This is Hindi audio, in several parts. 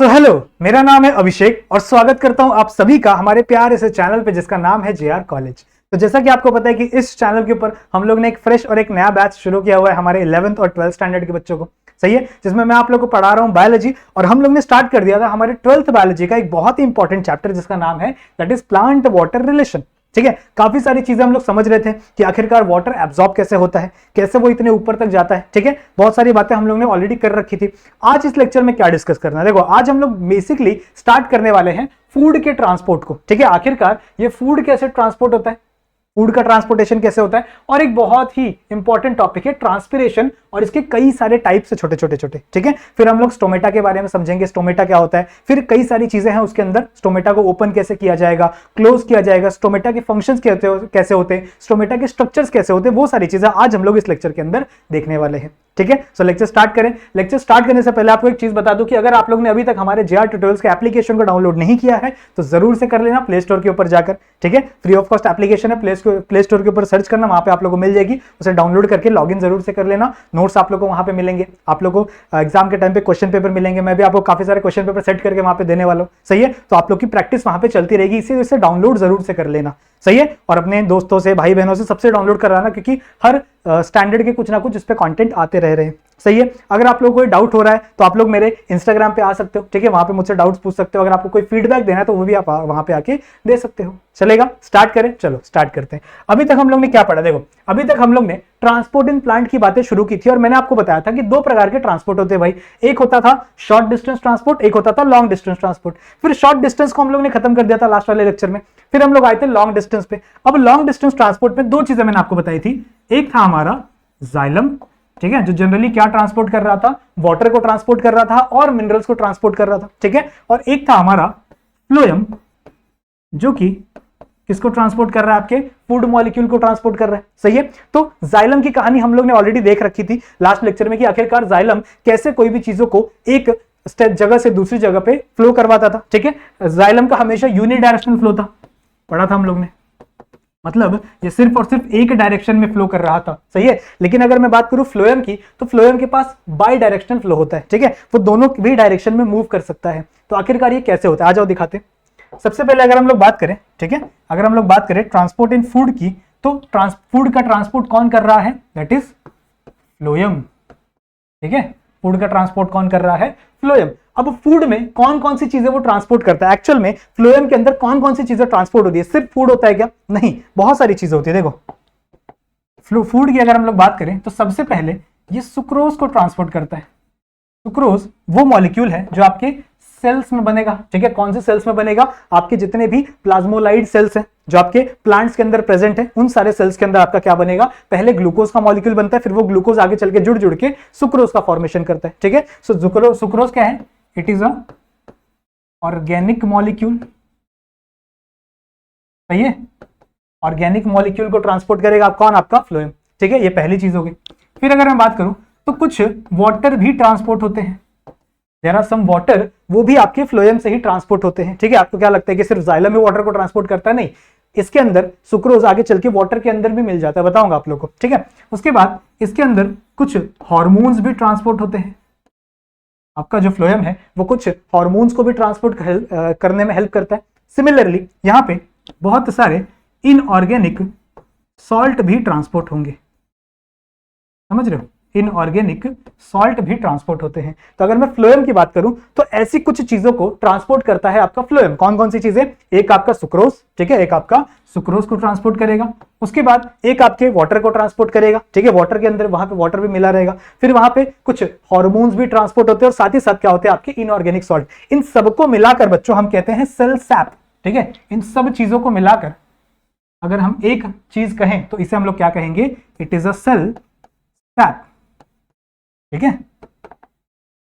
हेलो, मेरा नाम है अभिषेक और स्वागत करता हूं आप सभी का हमारे प्यारे से चैनल पे जिसका नाम है जेआर कॉलेज। तो जैसा कि आपको पता है कि इस चैनल के ऊपर हम लोग ने एक फ्रेश और एक नया बैच शुरू किया हुआ है हमारे 11th और 12th स्टैंडर्ड के बच्चों को, सही है, जिसमें मैं आप लोग को पढ़ा रहा हूं बायोलॉजी। और हम लोग ने स्टार्ट कर दिया था हमारे 12th बायोलॉजी का एक बहुत ही इंपॉर्टेंट चैप्टर जिसका नाम है that is plant water relation. ठीक है, काफी सारी चीजें हम लोग समझ रहे थे कि आखिरकार वाटर एब्जॉर्ब कैसे होता है, कैसे वो इतने ऊपर तक जाता है। ठीक है, बहुत सारी बातें हम लोग ने ऑलरेडी कर रखी थी। आज इस लेक्चर में क्या डिस्कस करना है, देखो आज हम लोग बेसिकली स्टार्ट करने वाले हैं फूड के ट्रांसपोर्ट को। ठीक है, आखिरकार ये फूड कैसे ट्रांसपोर्ट होता है, फूड का ट्रांसपोर्टेशन कैसे होता है, और एक बहुत ही इंपॉर्टेंट टॉपिक है ट्रांसपिरेशन और इसके कई सारे टाइप्स है छोटे छोटे। ठीक है, फिर हम लोग स्टोमेटा के बारे में समझेंगे, स्टोमेटा क्या होता है, फिर कई सारी चीजें हैं उसके अंदर, स्टोमेटा को ओपन कैसे किया जाएगा, क्लोज किया जाएगा, स्टोमेटा के फंक्शंस कैसे होते हैं, स्टोमेटा के स्ट्रक्चर्स कैसे होते हैं, वो सारी चीजें आज हम लोग इस लेक्चर के अंदर देखने वाले हैं। ठीक है, सो लेक्चर स्टार्ट करें। लेक्चर स्टार्ट करने से पहले आपको एक चीज बता दूं कि अगर आप लोग ने अभी तक हमारे जेआर ट्यूटोरियल्स के एप्लीकेशन को डाउनलोड नहीं किया है तो जरूर से कर लेना प्ले स्टोर के ऊपर जाकर। ठीक है, फ्री ऑफ कॉस्ट एप्लीकेशन है, प्ले स्टोर के ऊपर सर्च करना, वहां पे आप लोगों को मिल जाएगी, उसे डाउनलोड करके लॉगिन जरूर से कर लेना। नोट्स आप लोग को वहां पे मिलेंगे, आप लोग को एग्जाम के टाइम पे क्वेश्चन पेपर मिलेंगे, मैं भी आपको काफी सारे क्वेश्चन पेपर सेट करके वहां पे देने वाला हूं, सही है। तो आप लोग की प्रैक्टिस वहां पे चलती रहेगी, इसी वजह से डाउनलोड जरूर से कर लेना, सही है। और अपने दोस्तों से, भाई बहनों से सबसे डाउनलोड कराना, क्योंकि हर स्टैंडर्ड के कुछ ना कुछ इस पे कंटेंट आते रह रहे हैं, सही है। अगर आप लोगों को कोई डाउट हो रहा है तो आप लोग मेरे इंस्टाग्राम पे आ सकते हो, ठीक है, वहां पे मुझसे डाउट्स पूछ सकते हो। अगर आपको कोई फीडबैक देना है तो वो भी आप वहां पे आके दे सकते हो। चलेगा, स्टार्ट करें, चलो स्टार्ट करते हैं। अभी तक हम लोग ने क्या पढ़ा, देखो अभी तक हम लोग ने ट्रांसपोर्ट इन प्लांट की बातें शुरू की थी और मैंने आपको बताया था कि दो प्रकार के ट्रांसपोर्ट होते हैं भाई, एक होता था शॉर्ट डिस्टेंस ट्रांसपोर्ट, एक होता था लॉन्ग डिस्टेंस ट्रांसपोर्ट। फिर शॉर्ट डिस्टेंस को हम लोग ने खत्म कर दिया था लास्ट वाले लेक्चर में, फिर हम लोग आए थे लॉन्ग डिस्टेंस पे। अब लॉन्ग डिस्टेंस ट्रांसपोर्ट में दो चीजें मैंने आपको बताई थी, एक था हमारा जाइलम, ठीक है, जो जनरली क्या ट्रांसपोर्ट कर रहा था, वाटर को ट्रांसपोर्ट कर रहा था और मिनरल्स को ट्रांसपोर्ट कर रहा था, ठीक है। और एक था हमारा फ्लोएम, जो कि किसको ट्रांसपोर्ट कर रहा है, आपके फूड मॉलिक्यूल को ट्रांसपोर्ट कर रहा है, सही है। तो जाइलम की कहानी हम लोग ने ऑलरेडी देख रखी थी लास्ट लेक्चर में कि आखिरकार जाइलम कैसे कोई भी चीजों को एक जगह से दूसरी जगह पे फ्लो करवाता था, ठीक है। जाइलम का हमेशा यूनिडायरेक्शनल फ्लो था, पढ़ा था हम लोग ने, मतलब ये सिर्फ और सिर्फ एक डायरेक्शन में फ्लो कर रहा था, सही है। लेकिन अगर मैं बात करूं फ्लोएम की, तो फ्लोएम के पास बाई डायरेक्शनल फ्लो होता है, ठीक है, वो दोनों भी डायरेक्शन में मूव कर सकता है। तो आखिरकार ये कैसे होता है, आ जाओ दिखाते। सबसे पहले अगर हम लोग बात करें, ठीक है, अगर हम लोग बात करें ट्रांसपोर्ट इन फूड की, तो फूड का ट्रांसपोर्ट कौन कर रहा है, दैट इज फ्लोएम, ठीक है। फूड का ट्रांसपोर्ट कौन कर रहा है, फ्लोएम। अब फूड में कौन कौन सी चीजें वो ट्रांसपोर्ट करता है, एक्चुअल में फ्लोएम के अंदर कौन कौन सी चीजें ट्रांसपोर्ट होती है, सिर्फ फूड होता है क्या, नहीं, बहुत सारी चीजें होती है। देखो फूड की अगर हम लोग बात करें तो सबसे पहले ये सुक्रोज को ट्रांसपोर्ट करता है। सुक्रोज वो मॉलिक्यूल है जो आपके सेल्स में बनेगा, ठीक है। कौन से सेल्स में बनेगा, आपके जितने भी प्लाज्मोलाइड सेल्स हैं जो आपके प्लांट्स के अंदर प्रेजेंट है, उन सारे सेल्स के अंदर आपका क्या बनेगा, पहले ग्लूकोज का मॉलिक्यूल बनता है, फिर वो ग्लूकोज आगे चल के जुड़ के सुक्रोज का फॉर्मेशन करता है, ठीक है। सो सुक्रोज क्या है, it is a organic molecule, सही है। ऑर्गेनिक मॉलिक्यूल को ट्रांसपोर्ट करेगा कौन, आपका फ्लोएम, ठीक है। ये पहली चीज होगी। फिर अगर मैं बात करूं तो कुछ वाटर भी ट्रांसपोर्ट होते हैं, देयर आर सम वाटर, वो भी आपके फ्लोएम से ही ट्रांसपोर्ट होते हैं, ठीक है। आपको क्या लगता है कि सिर्फ जाइलम ही वाटर को ट्रांसपोर्ट करता है, नहीं, इसके अंदर सुक्रोज आगे चल के वाटर के अंदर भी मिल जाता है, बताऊंगा आप लोग को, ठीक है। उसके बाद इसके अंदर कुछ हार्मोन्स भी ट्रांसपोर्ट होते हैं, आपका जो फ्लोएम है वो कुछ हार्मोन्स को भी ट्रांसपोर्ट करने में हेल्प करता है। सिमिलरली यहाँ पे बहुत सारे इनऑर्गेनिक सॉल्ट भी ट्रांसपोर्ट होंगे, समझ रहे हो, इनऑर्गेनिक सॉल्ट भी ट्रांसपोर्ट होते हैं। तो अगर मैं फ्लोएम की बात करूं तो ऐसी कुछ चीजों को ट्रांसपोर्ट करता है आपका फ्लोएम। कौन कौन सी चीजें, एक आपका सुक्रोज, ठीक है, एक आपका सुक्रोज को ट्रांसपोर्ट करेगा, उसके बाद एक आपके वाटर को ट्रांसपोर्ट करेगा, ठीक है, वाटर के अंदर वहां पे वाटर भी मिला रहेगा, फिर वहां पे कुछ हार्मोन्स भी ट्रांसपोर्ट होते हैं और साथ ही साथ क्या होते हैं आपके इनऑर्गेनिक सॉल्ट। इन सबको मिलाकर बच्चों हम कहते हैं सेल सैप, ठीक है। इन सब चीजों को मिलाकर अगर हम एक चीज कहें तो इसे हम लोग क्या कहेंगे, it is a cell sap, ठीक है,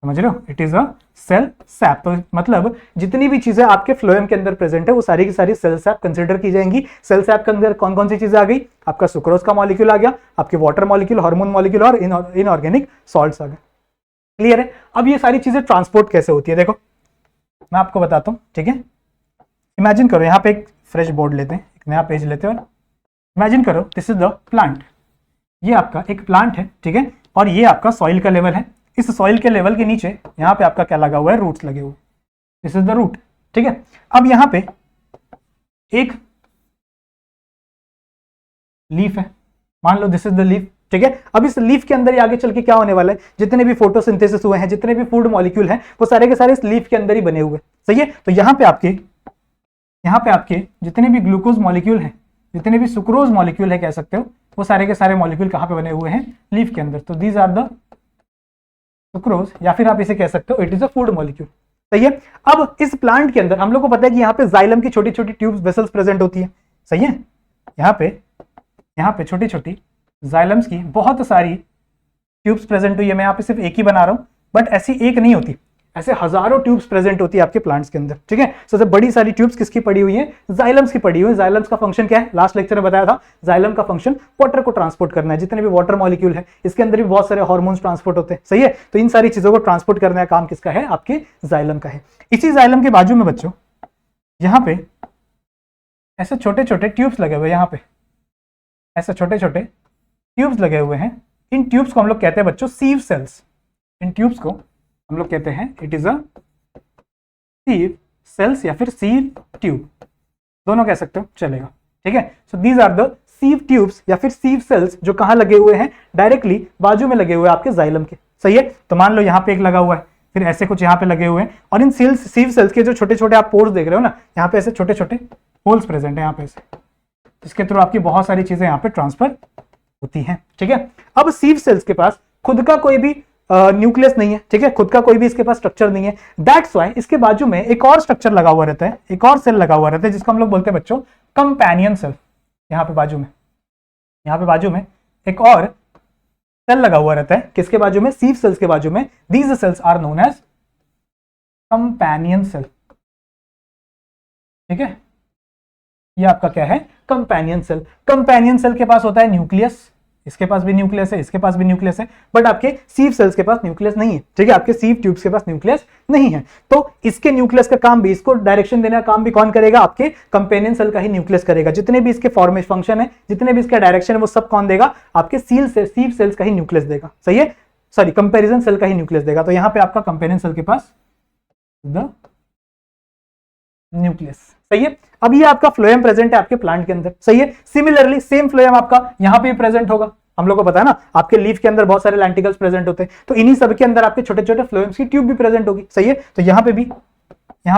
समझ रहे हो, it is a cell sap. तो मतलब जितनी भी चीजें आपके फ्लोएम के अंदर प्रेजेंट है वो सारी की सारी सेल सैप कंसीडर की जाएंगी। सेल सैप के अंदर कौन कौन सी चीजें आ गई, आपका सुक्रोज का मॉलिक्यूल आ गया, आपके वाटर मॉलिक्यूल, हार्मोन मॉलिक्यूल और इनऑर्गेनिक सॉल्ट्स आ गए। क्लियर है। अब ये सारी चीजें ट्रांसपोर्ट कैसे होती है, देखो मैं आपको बताता हूं, ठीक है। इमेजिन करो, यहाँ पे एक फ्रेश बोर्ड लेते हैं, एक नया पेज लेते हैं और इमेजिन करो दिस इज द प्लांट, ये आपका एक प्लांट है, ठीक है, और ये आपका सॉइल का लेवल है। इस सॉइल के लेवल के नीचे यहाँ पे आपका क्या लगा हुआ है, रूट्स लगे हुए, दिस इज द रूट, ठीक है। अब यहां पे एक लीफ है, मान लो दिस इज द लीफ, ठीक है। अब इस लीफ के अंदर ही आगे चल के क्या होने वाला है, जितने भी फोटोसिंथेसिस हुए हैं, जितने भी फूड मॉलिक्यूल हैं, वो सारे के सारे इस लीफ के अंदर ही बने हुए, सही है। तो यहाँ पे आपके जितने भी ग्लूकोज मॉलिक्यूल हैं, जितने भी सुक्रोज मॉलिक्यूल है कह सकते हो, वो सारे के सारे मॉलिक्यूल कहाँ पे बने हुए हैं, लीफ के अंदर। तो दीज आर द सुक्रोज, या फिर आप इसे कह सकते हो it is a food molecule, सही है। अब इस प्लांट के अंदर हम लोग को पता है कि यहाँ पे जाइलम की छोटी छोटी ट्यूब्स वेसल्स प्रेजेंट होती है, सही है। यहाँ पे छोटी छोटी जाइलम्स की बहुत सारी ट्यूब्स प्रेजेंट हुई है। मैं यहाँ पे सिर्फ एक ही बना रहा हूँ, बट ऐसी एक नहीं होती, ऐसे हजारों ट्यूब्स प्रेजेंट होती है आपके प्लांट्स के अंदर, ठीक है। सबसे बड़ी सारी ट्यूब्स किसकी पड़ी हुई है, जाइलम्स की पड़ी हुई है। जाइलम्स का फंक्शन क्या है, लास्ट लेक्चर में बताया था, जाइलम का फंक्शन वाटर को ट्रांसपोर्ट करना है। जितने भी वाटर मॉलिक्यूल है इसके अंदर भी बहुत सारे हार्मोन्स ट्रांसपोर्ट होते हैं, सही है। तो इन सारी चीजों को ट्रांसपोर्ट करने का काम किसका है, आपके जाइलम का है। इसी जाइलम के बाजू में बच्चों यहाँ पे ऐसे छोटे छोटे ट्यूब्स लगे हुए, यहाँ पे ऐसे छोटे छोटे ट्यूब्स लगे हुए हैं। इन ट्यूब्स को हम लोग कहते हैं बच्चों सीव सेल्स। इन ट्यूब्स को हम लोग कहते हैं इट इज अ सीव सेल्स या फिर सीव ट्यूब, दोनों कह सकते हो, चलेगा, ठीक है। So these are the sieve tubes या फिर सीव सेल्स, जो कहां लगे हुए हैं, डायरेक्टली बाजू में लगे हुए हैं आपके जाइलम के, सही है। तो मान लो यहाँ पे एक लगा हुआ है, फिर ऐसे कुछ यहाँ पे लगे हुए हैं, और इन सीव सेल्स के जो छोटे छोटे आप पोर्स देख रहे हो ना, यहाँ पे ऐसे छोटे छोटे होल्स प्रेजेंट है यहाँ पे ऐसे, जिसके थ्रू आपकी बहुत सारी चीजें यहाँ पे ट्रांसफर होती हैं, ठीक है। अब सीव सेल्स के पास खुद का कोई भी न्यूक्लियस नहीं है, ठीक है, खुद का कोई भी इसके पास स्ट्रक्चर नहीं है। दैट्स व्हाई इसके बाजू में एक और स्ट्रक्चर लगा हुआ रहता है, एक और सेल लगा हुआ रहता है, जिसको हम लोग बोलते हैं बच्चों कंपेनियन सेल। यहाँ पे बाजू में एक और सेल लगा हुआ रहता है, किसके बाजू में, सीव सेल्स के बाजू में। These cells are known as companion cell, ठीक है। ये आपका क्या है, कंपेनियन सेल। कंपेनियन सेल के पास होता है न्यूक्लियस, इसके पास भी न्यूक्लियस है, इसके पास भी न्यूक्लियस है, बट आपके सीव सेल्स के पास न्यूक्लियस नहीं है, ठीक है। आपके सीव ट्यूब्स के पास न्यूक्लियस नहीं है, तो इसके न्यूक्लियस का काम भी, इसको डायरेक्शन देने का काम भी कौन करेगा, आपके कंपेनियन सेल का ही न्यूक्लियस करेगा। जितने भी इसके फॉर्मेशन फंक्शन है, जितने भी इसका डायरेक्शन है, वो सब कौन देगा, आपके सीव सेल्स का ही न्यूक्लियस देगा, सही है। सॉरी, कंपेरिजन सेल का ही न्यूक्लियस देगा। तो यहाँ पे आपका कंपेनियन सेल के पास द न्यूक्लियस, सही है। अब ये आपका फ्लोएम प्रेजेंट है आपके प्लांट के अंदर, सही है। सिमिलरली सेम फ्लोएम आपका यहाँ पे भी प्रेजेंट होगा। हम लोग को पता है ना, आपके लीफ के अंदर बहुत सारे लेंटिकल्स प्रेजेंट होते हैं, तो इन्हीं सब के अंदर आपके छोटे छोटे फ्लोएम्स की ट्यूब भी प्रेजेंट होगी, सही है। तो यहाँ पे भी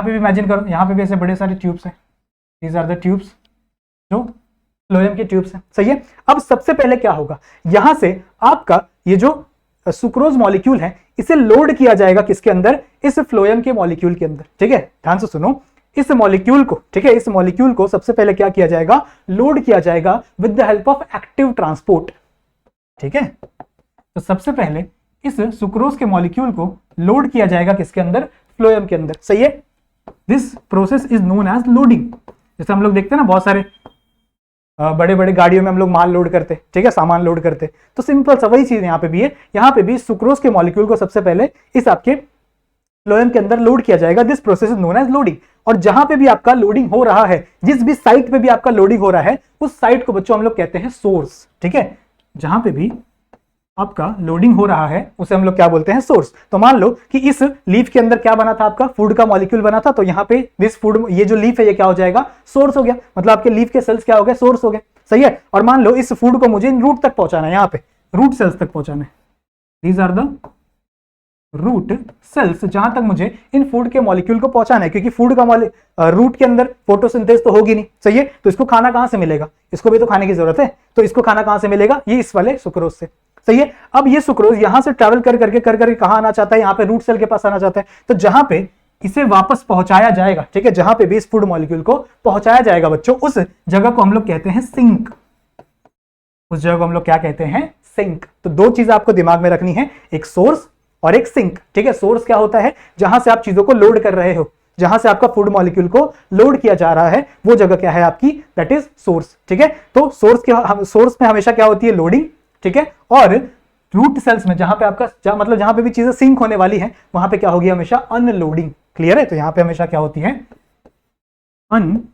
इमेजिन करो, यहाँ पे भी ऐसे बड़े सारे ट्यूब्स हैं। दीज आर द ट्यूब्स, जो फ्लोएम के ट्यूब्स हैं, सही है। अब सबसे पहले क्या होगा, यहां से आपका ये जो सुक्रोज मॉलिक्यूल है, इसे लोड किया जाएगा किसके अंदर, इस फ्लोएम के मॉलिक्यूल के अंदर, ठीक है। ध्यान से सुनो, इस मॉलिक्यूल को, ठीक है, इस मॉलिक्यूल को सबसे पहले क्या किया जाएगा, लोड किया जाएगा with the help of active transport, ठीक है। तो सबसे पहले इस सुक्रोज के मॉलिक्यूल को लोड किया जाएगा किसके अंदर, फ्लोएम के अंदर, सही है। This process is known as loading. जैसे हम लोग देखते हैं ना, बहुत सारे बड़े बड़े गाड़ियों में हम लोग माल लोड करते, ठीक है, सामान लोड करते, तो सिंपल सा वही चीज यहाँ पे भी है। यहाँ पे भी सुक्रोज के मॉलिक्यूल को सबसे पहले इस आपके फ्लोएम के अंदर लोड किया जाएगा। This process is known as loading. और जहां पे भी आपका लोडिंग हो रहा है, जिस भी साइट पे भी आपका लोडिंग हो रहा है, उस साइट को बच्चों हम लोग कहते हैं सोर्स, ठीक है। जहां पे भी आपका लोडिंग हो रहा है उसे हम लोग क्या बोलते हैं, सोर्स। तो मान लो कि इस लीफ के अंदर क्या बना था, आपका फूड का मॉलिक्यूल बना था, तो यहाँ पे दिस फूड, ये जो लीफ है ये क्या हो जाएगा, सोर्स हो गया। मतलब आपके लीफ के सेल्स क्या हो गए, सोर्स हो गए, सही है। और मान लो इस फूड को मुझे इन रूट तक पहुंचाना है, यहाँ पे रूट सेल्स तक पहुंचाना है। These are the root cells, जहां तक मुझे इन फूड के मॉलिक्यूल को पहुंचाना है, क्योंकि फूड का रूट के अंदर फोटोसिंथेसिस तो होगी नहीं, सही है। तो इसको खाना कहां से मिलेगा, इसको भी तो खाने की जरूरत है, तो इसको खाना कहां से मिलेगा, ये इस वाले सुक्रोज से, सही है। अब ये सुक्रोज यहां से ट्रैवल कर करके कहां आना चाहता है, यहाँ पे रूट सेल के पास आना चाहता है। तो जहां पे इसे वापस पहुंचाया जाएगा, ठीक है, जहां पे भी इस फूड मॉलिक्यूल को पहुंचाया जाएगा बच्चों, उस जगह को हम लोग कहते हैं सिंक। उस जगह को हम लोग क्या कहते हैं, सिंक। तो दो चीज आपको दिमाग में रखनी है, एक सोर्स और एक सिंक, ठीक है। सोर्स क्या होता है, जहां से आप चीजों को लोड कर रहे हो, जहां से आपका फूड मॉलिक्यूल को लोड किया जा रहा है, वो जगह क्या है आपकी, दैट इज सोर्स, ठीक है। तो सोर्स में हमेशा क्या होती है, लोडिंग, ठीक है। और रूट सेल्स में जहां पे आपका मतलब जहां पे भी चीजें सिंक होने वाली है, वहां पे क्या होगी, हमेशा अनलोडिंग। क्लियर है। तो यहां पे हमेशा क्या होती है, अनलोडिंग।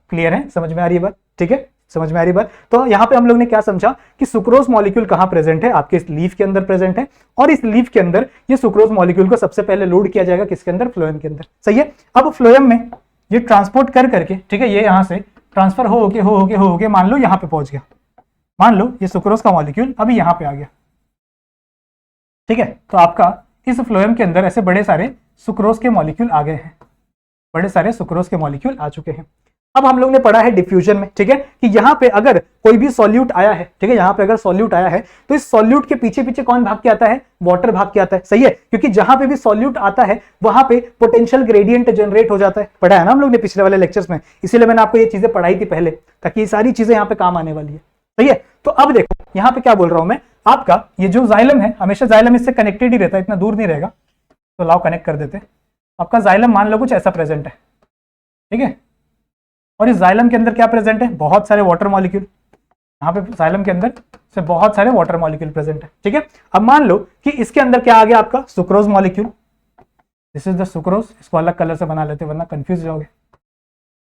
क्लियर है, समझ में आ रही है बात, ठीक है। समझ में आ रही बात? तो यहाँ पे हम लोग ने क्या समझा कि सुक्रोज मॉलिक्यूल कहाँ प्रेजेंट है, आपके इस लीफ के अंदर प्रेजेंट है, और इस लीफ के अंदर ये सुक्रोज मॉलिक्यूल को सबसे पहले लोड किया जाएगा किसके अंदर, फ्लोएम के अंदर। सही है। अब फ्लोएम में ये ट्रांसपोर्ट कर करके, ठीक है, ये यहाँ से ट्रांसफर हो के मान लो यहाँ पे पहुंच गया, मान लो ये सुक्रोज का मॉलिक्यूल अभी यहाँ पे आ गया, ठीक है। तो आपका इस फ्लोएम के अंदर ऐसे बड़े सारे सुक्रोज के मॉलिक्यूल आ गए हैं, बड़े सारे सुक्रोज के मॉलिक्यूल आ चुके हैं। अब हम लोग ने पढ़ा है डिफ्यूजन में, ठीक है, कि यहाँ पे अगर कोई भी सॉल्यूट आया है, ठीक है, यहाँ पे अगर सॉल्यूट आया है तो इस सॉल्यूट के पीछे पीछे कौन भाग के आता है, वाटर भाग के आता है। सही है, क्योंकि जहां पे भी सॉल्यूट आता है वहां पे पोटेंशियल ग्रेडियंट जनरेट हो जाता है। पढ़ा है ना हम लोग ने पिछले वाले लेक्चर्स में, इसीलिए मैंने आपको ये चीजें पढ़ाई थी पहले, ताकि ये सारी चीजें यहाँ पे काम आने वाली है। सही है। तो अब देखो यहाँ पे क्या बोल रहा हूं मैं, आपका ये जो जाइलम है, हमेशा जाइलम इससे कनेक्टेड ही रहता है, इतना दूर नहीं रहेगा, तो लाओ कनेक्ट कर देते। आपका जाइलम मान लो कुछ ऐसा प्रेजेंट है, ठीक है, और इस जाइलम के अंदर क्या प्रेजेंट है, बहुत सारे वाटर मॉलिक्यूल। यहाँ पे जाइलम के अंदर से बहुत सारे वाटर मॉलिक्यूल प्रेजेंट है, ठीक है। अब मान लो कि इसके अंदर क्या आ गया, आपका sucrose molecule, this is the sucrose, इसको अलग कलर से बना लेते वरना कंफ्यूज जाओगे,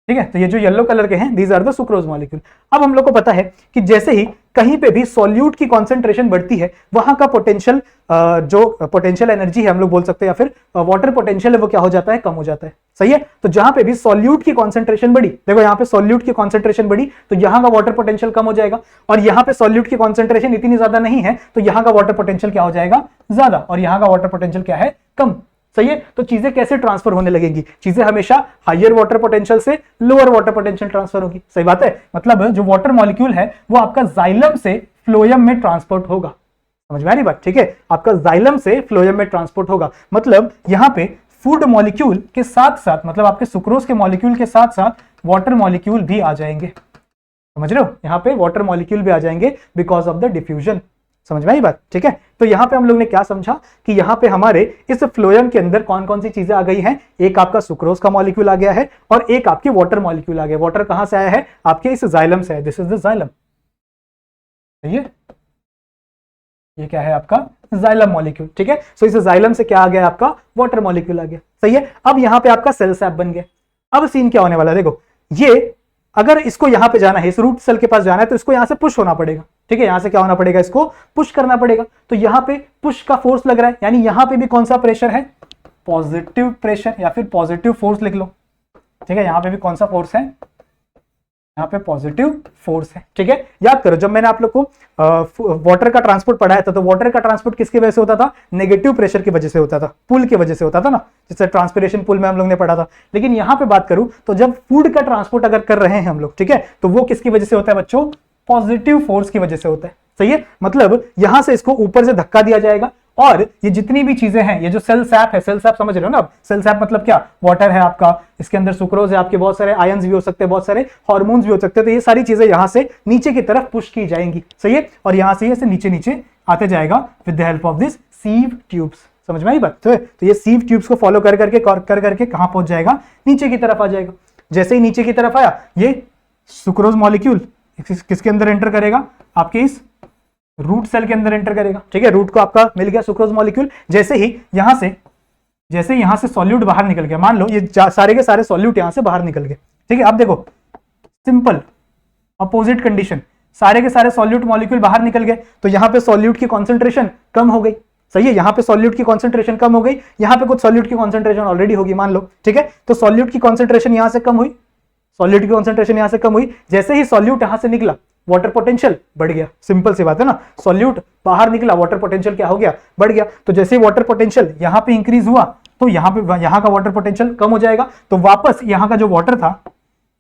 ठीक है। तो ये जो येलो कलर के हैं, these are the sucrose molecule. अब हम लोग को पता है कि जैसे ही कहीं पे भी सॉल्यूट की कॉन्सेंट्रेशन बढ़ती है, वहां का पोटेंशियल, जो पोटेंशियल एनर्जी है हम लोग बोल सकते हैं, या फिर वाटर पोटेंशियल है, वो क्या हो जाता है, कम हो जाता है। सही है। तो जहां पे भी सॉल्यूट की कॉन्सेंट्रेशन बढ़ी, देखो यहाँ पे सॉल्यूट की कॉन्सेंट्रेशन बढ़ी तो यहाँ का वाटर पोटेंशियल कम हो जाएगा, और यहाँ पे सॉल्यूट की कॉन्सेंट्रेशन इतनी ज्यादा नहीं है तो यहाँ का वाटर पोटेंशियल क्या हो जाएगा, ज्यादा, और यहाँ का वाटर पोटेंशियल क्या है, कम। सही है। तो चीजें कैसे ट्रांसफर होने लगेंगी, चीजें हमेशा हायर वाटर पोटेंशियल से लोअर वाटर पोटेंशियल ट्रांसफर होगी। सही बात है। मतलब जो वाटर मॉलिक्यूल है वो आपका जाइलम से फ्लोएम में ट्रांसपोर्ट होगा। समझ में आ रही बात? ठीक है, आपका जाइलम से फ्लोएम में ट्रांसपोर्ट होगा। मतलब यहाँ पे फूड मॉलिक्यूल के साथ साथ, मतलब आपके सुक्रोज के मॉलिक्यूल के साथ साथ वाटर मॉलिक्यूल भी आ जाएंगे। समझ रहे हो, यहाँ पे वाटर मॉलिक्यूल भी आ जाएंगे बिकॉज ऑफ द डिफ्यूजन। समझ में आई बात? ठीक है। तो यहाँ पे हम लोग ने क्या समझा कि यहाँ पे हमारे इस फ्लोएम के अंदर कौन कौन सी चीजें आ गई हैं, एक आपका सुक्रोज का मॉलिक्यूल आ गया है और एक आपके वाटर मॉलिक्यूल आ गया। वाटर कहां से आया है, आपके इस जाइलम से है, दिस इज द जाइलम। सही है, ये क्या है आपका जाइलम मॉलिक्यूल। ठीक है, सो इस जाइलम से क्या आ गया, आपका वाटर मॉलिक्यूल आ गया। सही है। अब यहाँ पे आपका सेल सैप बन गया। अब सीन क्या होने वाला है, देखो ये अगर इसको यहां पे जाना है, इस रूट सेल के पास जाना है, तो इसको यहां से पुश होना पड़ेगा। ठीक है, यहां से क्या होना पड़ेगा, इसको पुश करना पड़ेगा। तो यहां पे पुश का फोर्स लग रहा है, यानी यहां पे भी कौन सा प्रेशर है, पॉजिटिव प्रेशर या फिर पॉजिटिव फोर्स लिख लो। ठीक है, यहां पे भी कौन सा फोर्स है, यहाँ पे पॉजिटिव फोर्स है। ठीक है, याद करो जब मैंने आप लोग को वाटर का ट्रांसपोर्ट पढ़ाया था, तो वाटर का ट्रांसपोर्ट किसकी वजह से होता था, नेगेटिव प्रेशर की वजह से होता था, पुल की वजह से होता था ना, जैसे ट्रांसपिरेशन पुल में हम लोग ने पढ़ा था। लेकिन यहाँ पे बात करूं तो जब फूड का ट्रांसपोर्ट अगर कर रहे हैं हम लोग, ठीक है, तो वो किसकी वजह से होता है बच्चों, पॉजिटिव फोर्स की वजह से होता है। सही है, मतलब यहां से इसको ऊपर से धक्का दिया जाएगा और ये जितनी भी चीजें हैं, ये जो सेल सैप है, सेल सैप समझ रहे हो ना आप, सेल सैप मतलब क्या, वाटर है आपका, इसके अंदर सुक्रोज है, आपके बहुत सारे आयंस भी हो सकते हैं, बहुत सारे हार्मोन्स भी हो सकते हैं। तो ये सारी चीजें यहां से नीचे की तरफ पुश की जाएंगी। सही है, और यहां से ये नीचे नीचे आते जाएगा with the help of this sieve tubes. समझ में आई बात? तो ये सीव ट्यूब्स को फॉलो कर करके कहां पहुंच जाएगा, नीचे की तरफ आ जाएगा। जैसे ही नीचे की तरफ आया, ये सुक्रोज मॉलिक्यूल किसके अंदर एंटर करेगा, आपके इस रूट सेल के अंदर एंटर करेगा। ठीक है, रूट को आपका मिल गया सुक्रोज मॉलिक्यूल। जैसे ही यहां से सॉल्यूट बाहर निकल गया, मान लो ये सारे के सारे सॉल्यूट यहां से बाहर निकल गए। ठीक है, अब देखो सिंपल अपोजिट कंडीशन, सारे के सारे सॉल्यूट मॉलिक्यूल बाहर निकल गए, तो यहां पे सॉल्यूट की कॉन्सेंट्रेशन कम हो गई। सही है, यहां पे सॉल्यूट की कॉन्सेंट्रेशन कम हो गई, यहां पे कुछ सॉल्यूट की कॉन्सेंट्रेशन ऑलरेडी होगी मान लो। ठीक है, तो सॉल्यूट की कॉन्सेंट्रेशन यहां से कम हुई, सॉल्यूट की कॉन्सेंट्रेशन यहां से कम हुई। जैसे ही सॉल्यूट यहां से निकला, वाटर पोटेंशियल बढ़ गया। सिंपल सी बात है ना, सॉल्यूट बाहर निकला, वाटर पोटेंशियल क्या हो गया, बढ़ गया। तो जैसे ही वाटर पोटेंशियल यहां पे इंक्रीज हुआ, तो यहां का वाटर पोटेंशियल कम हो जाएगा। तो वापस यहां का जो वाटर था,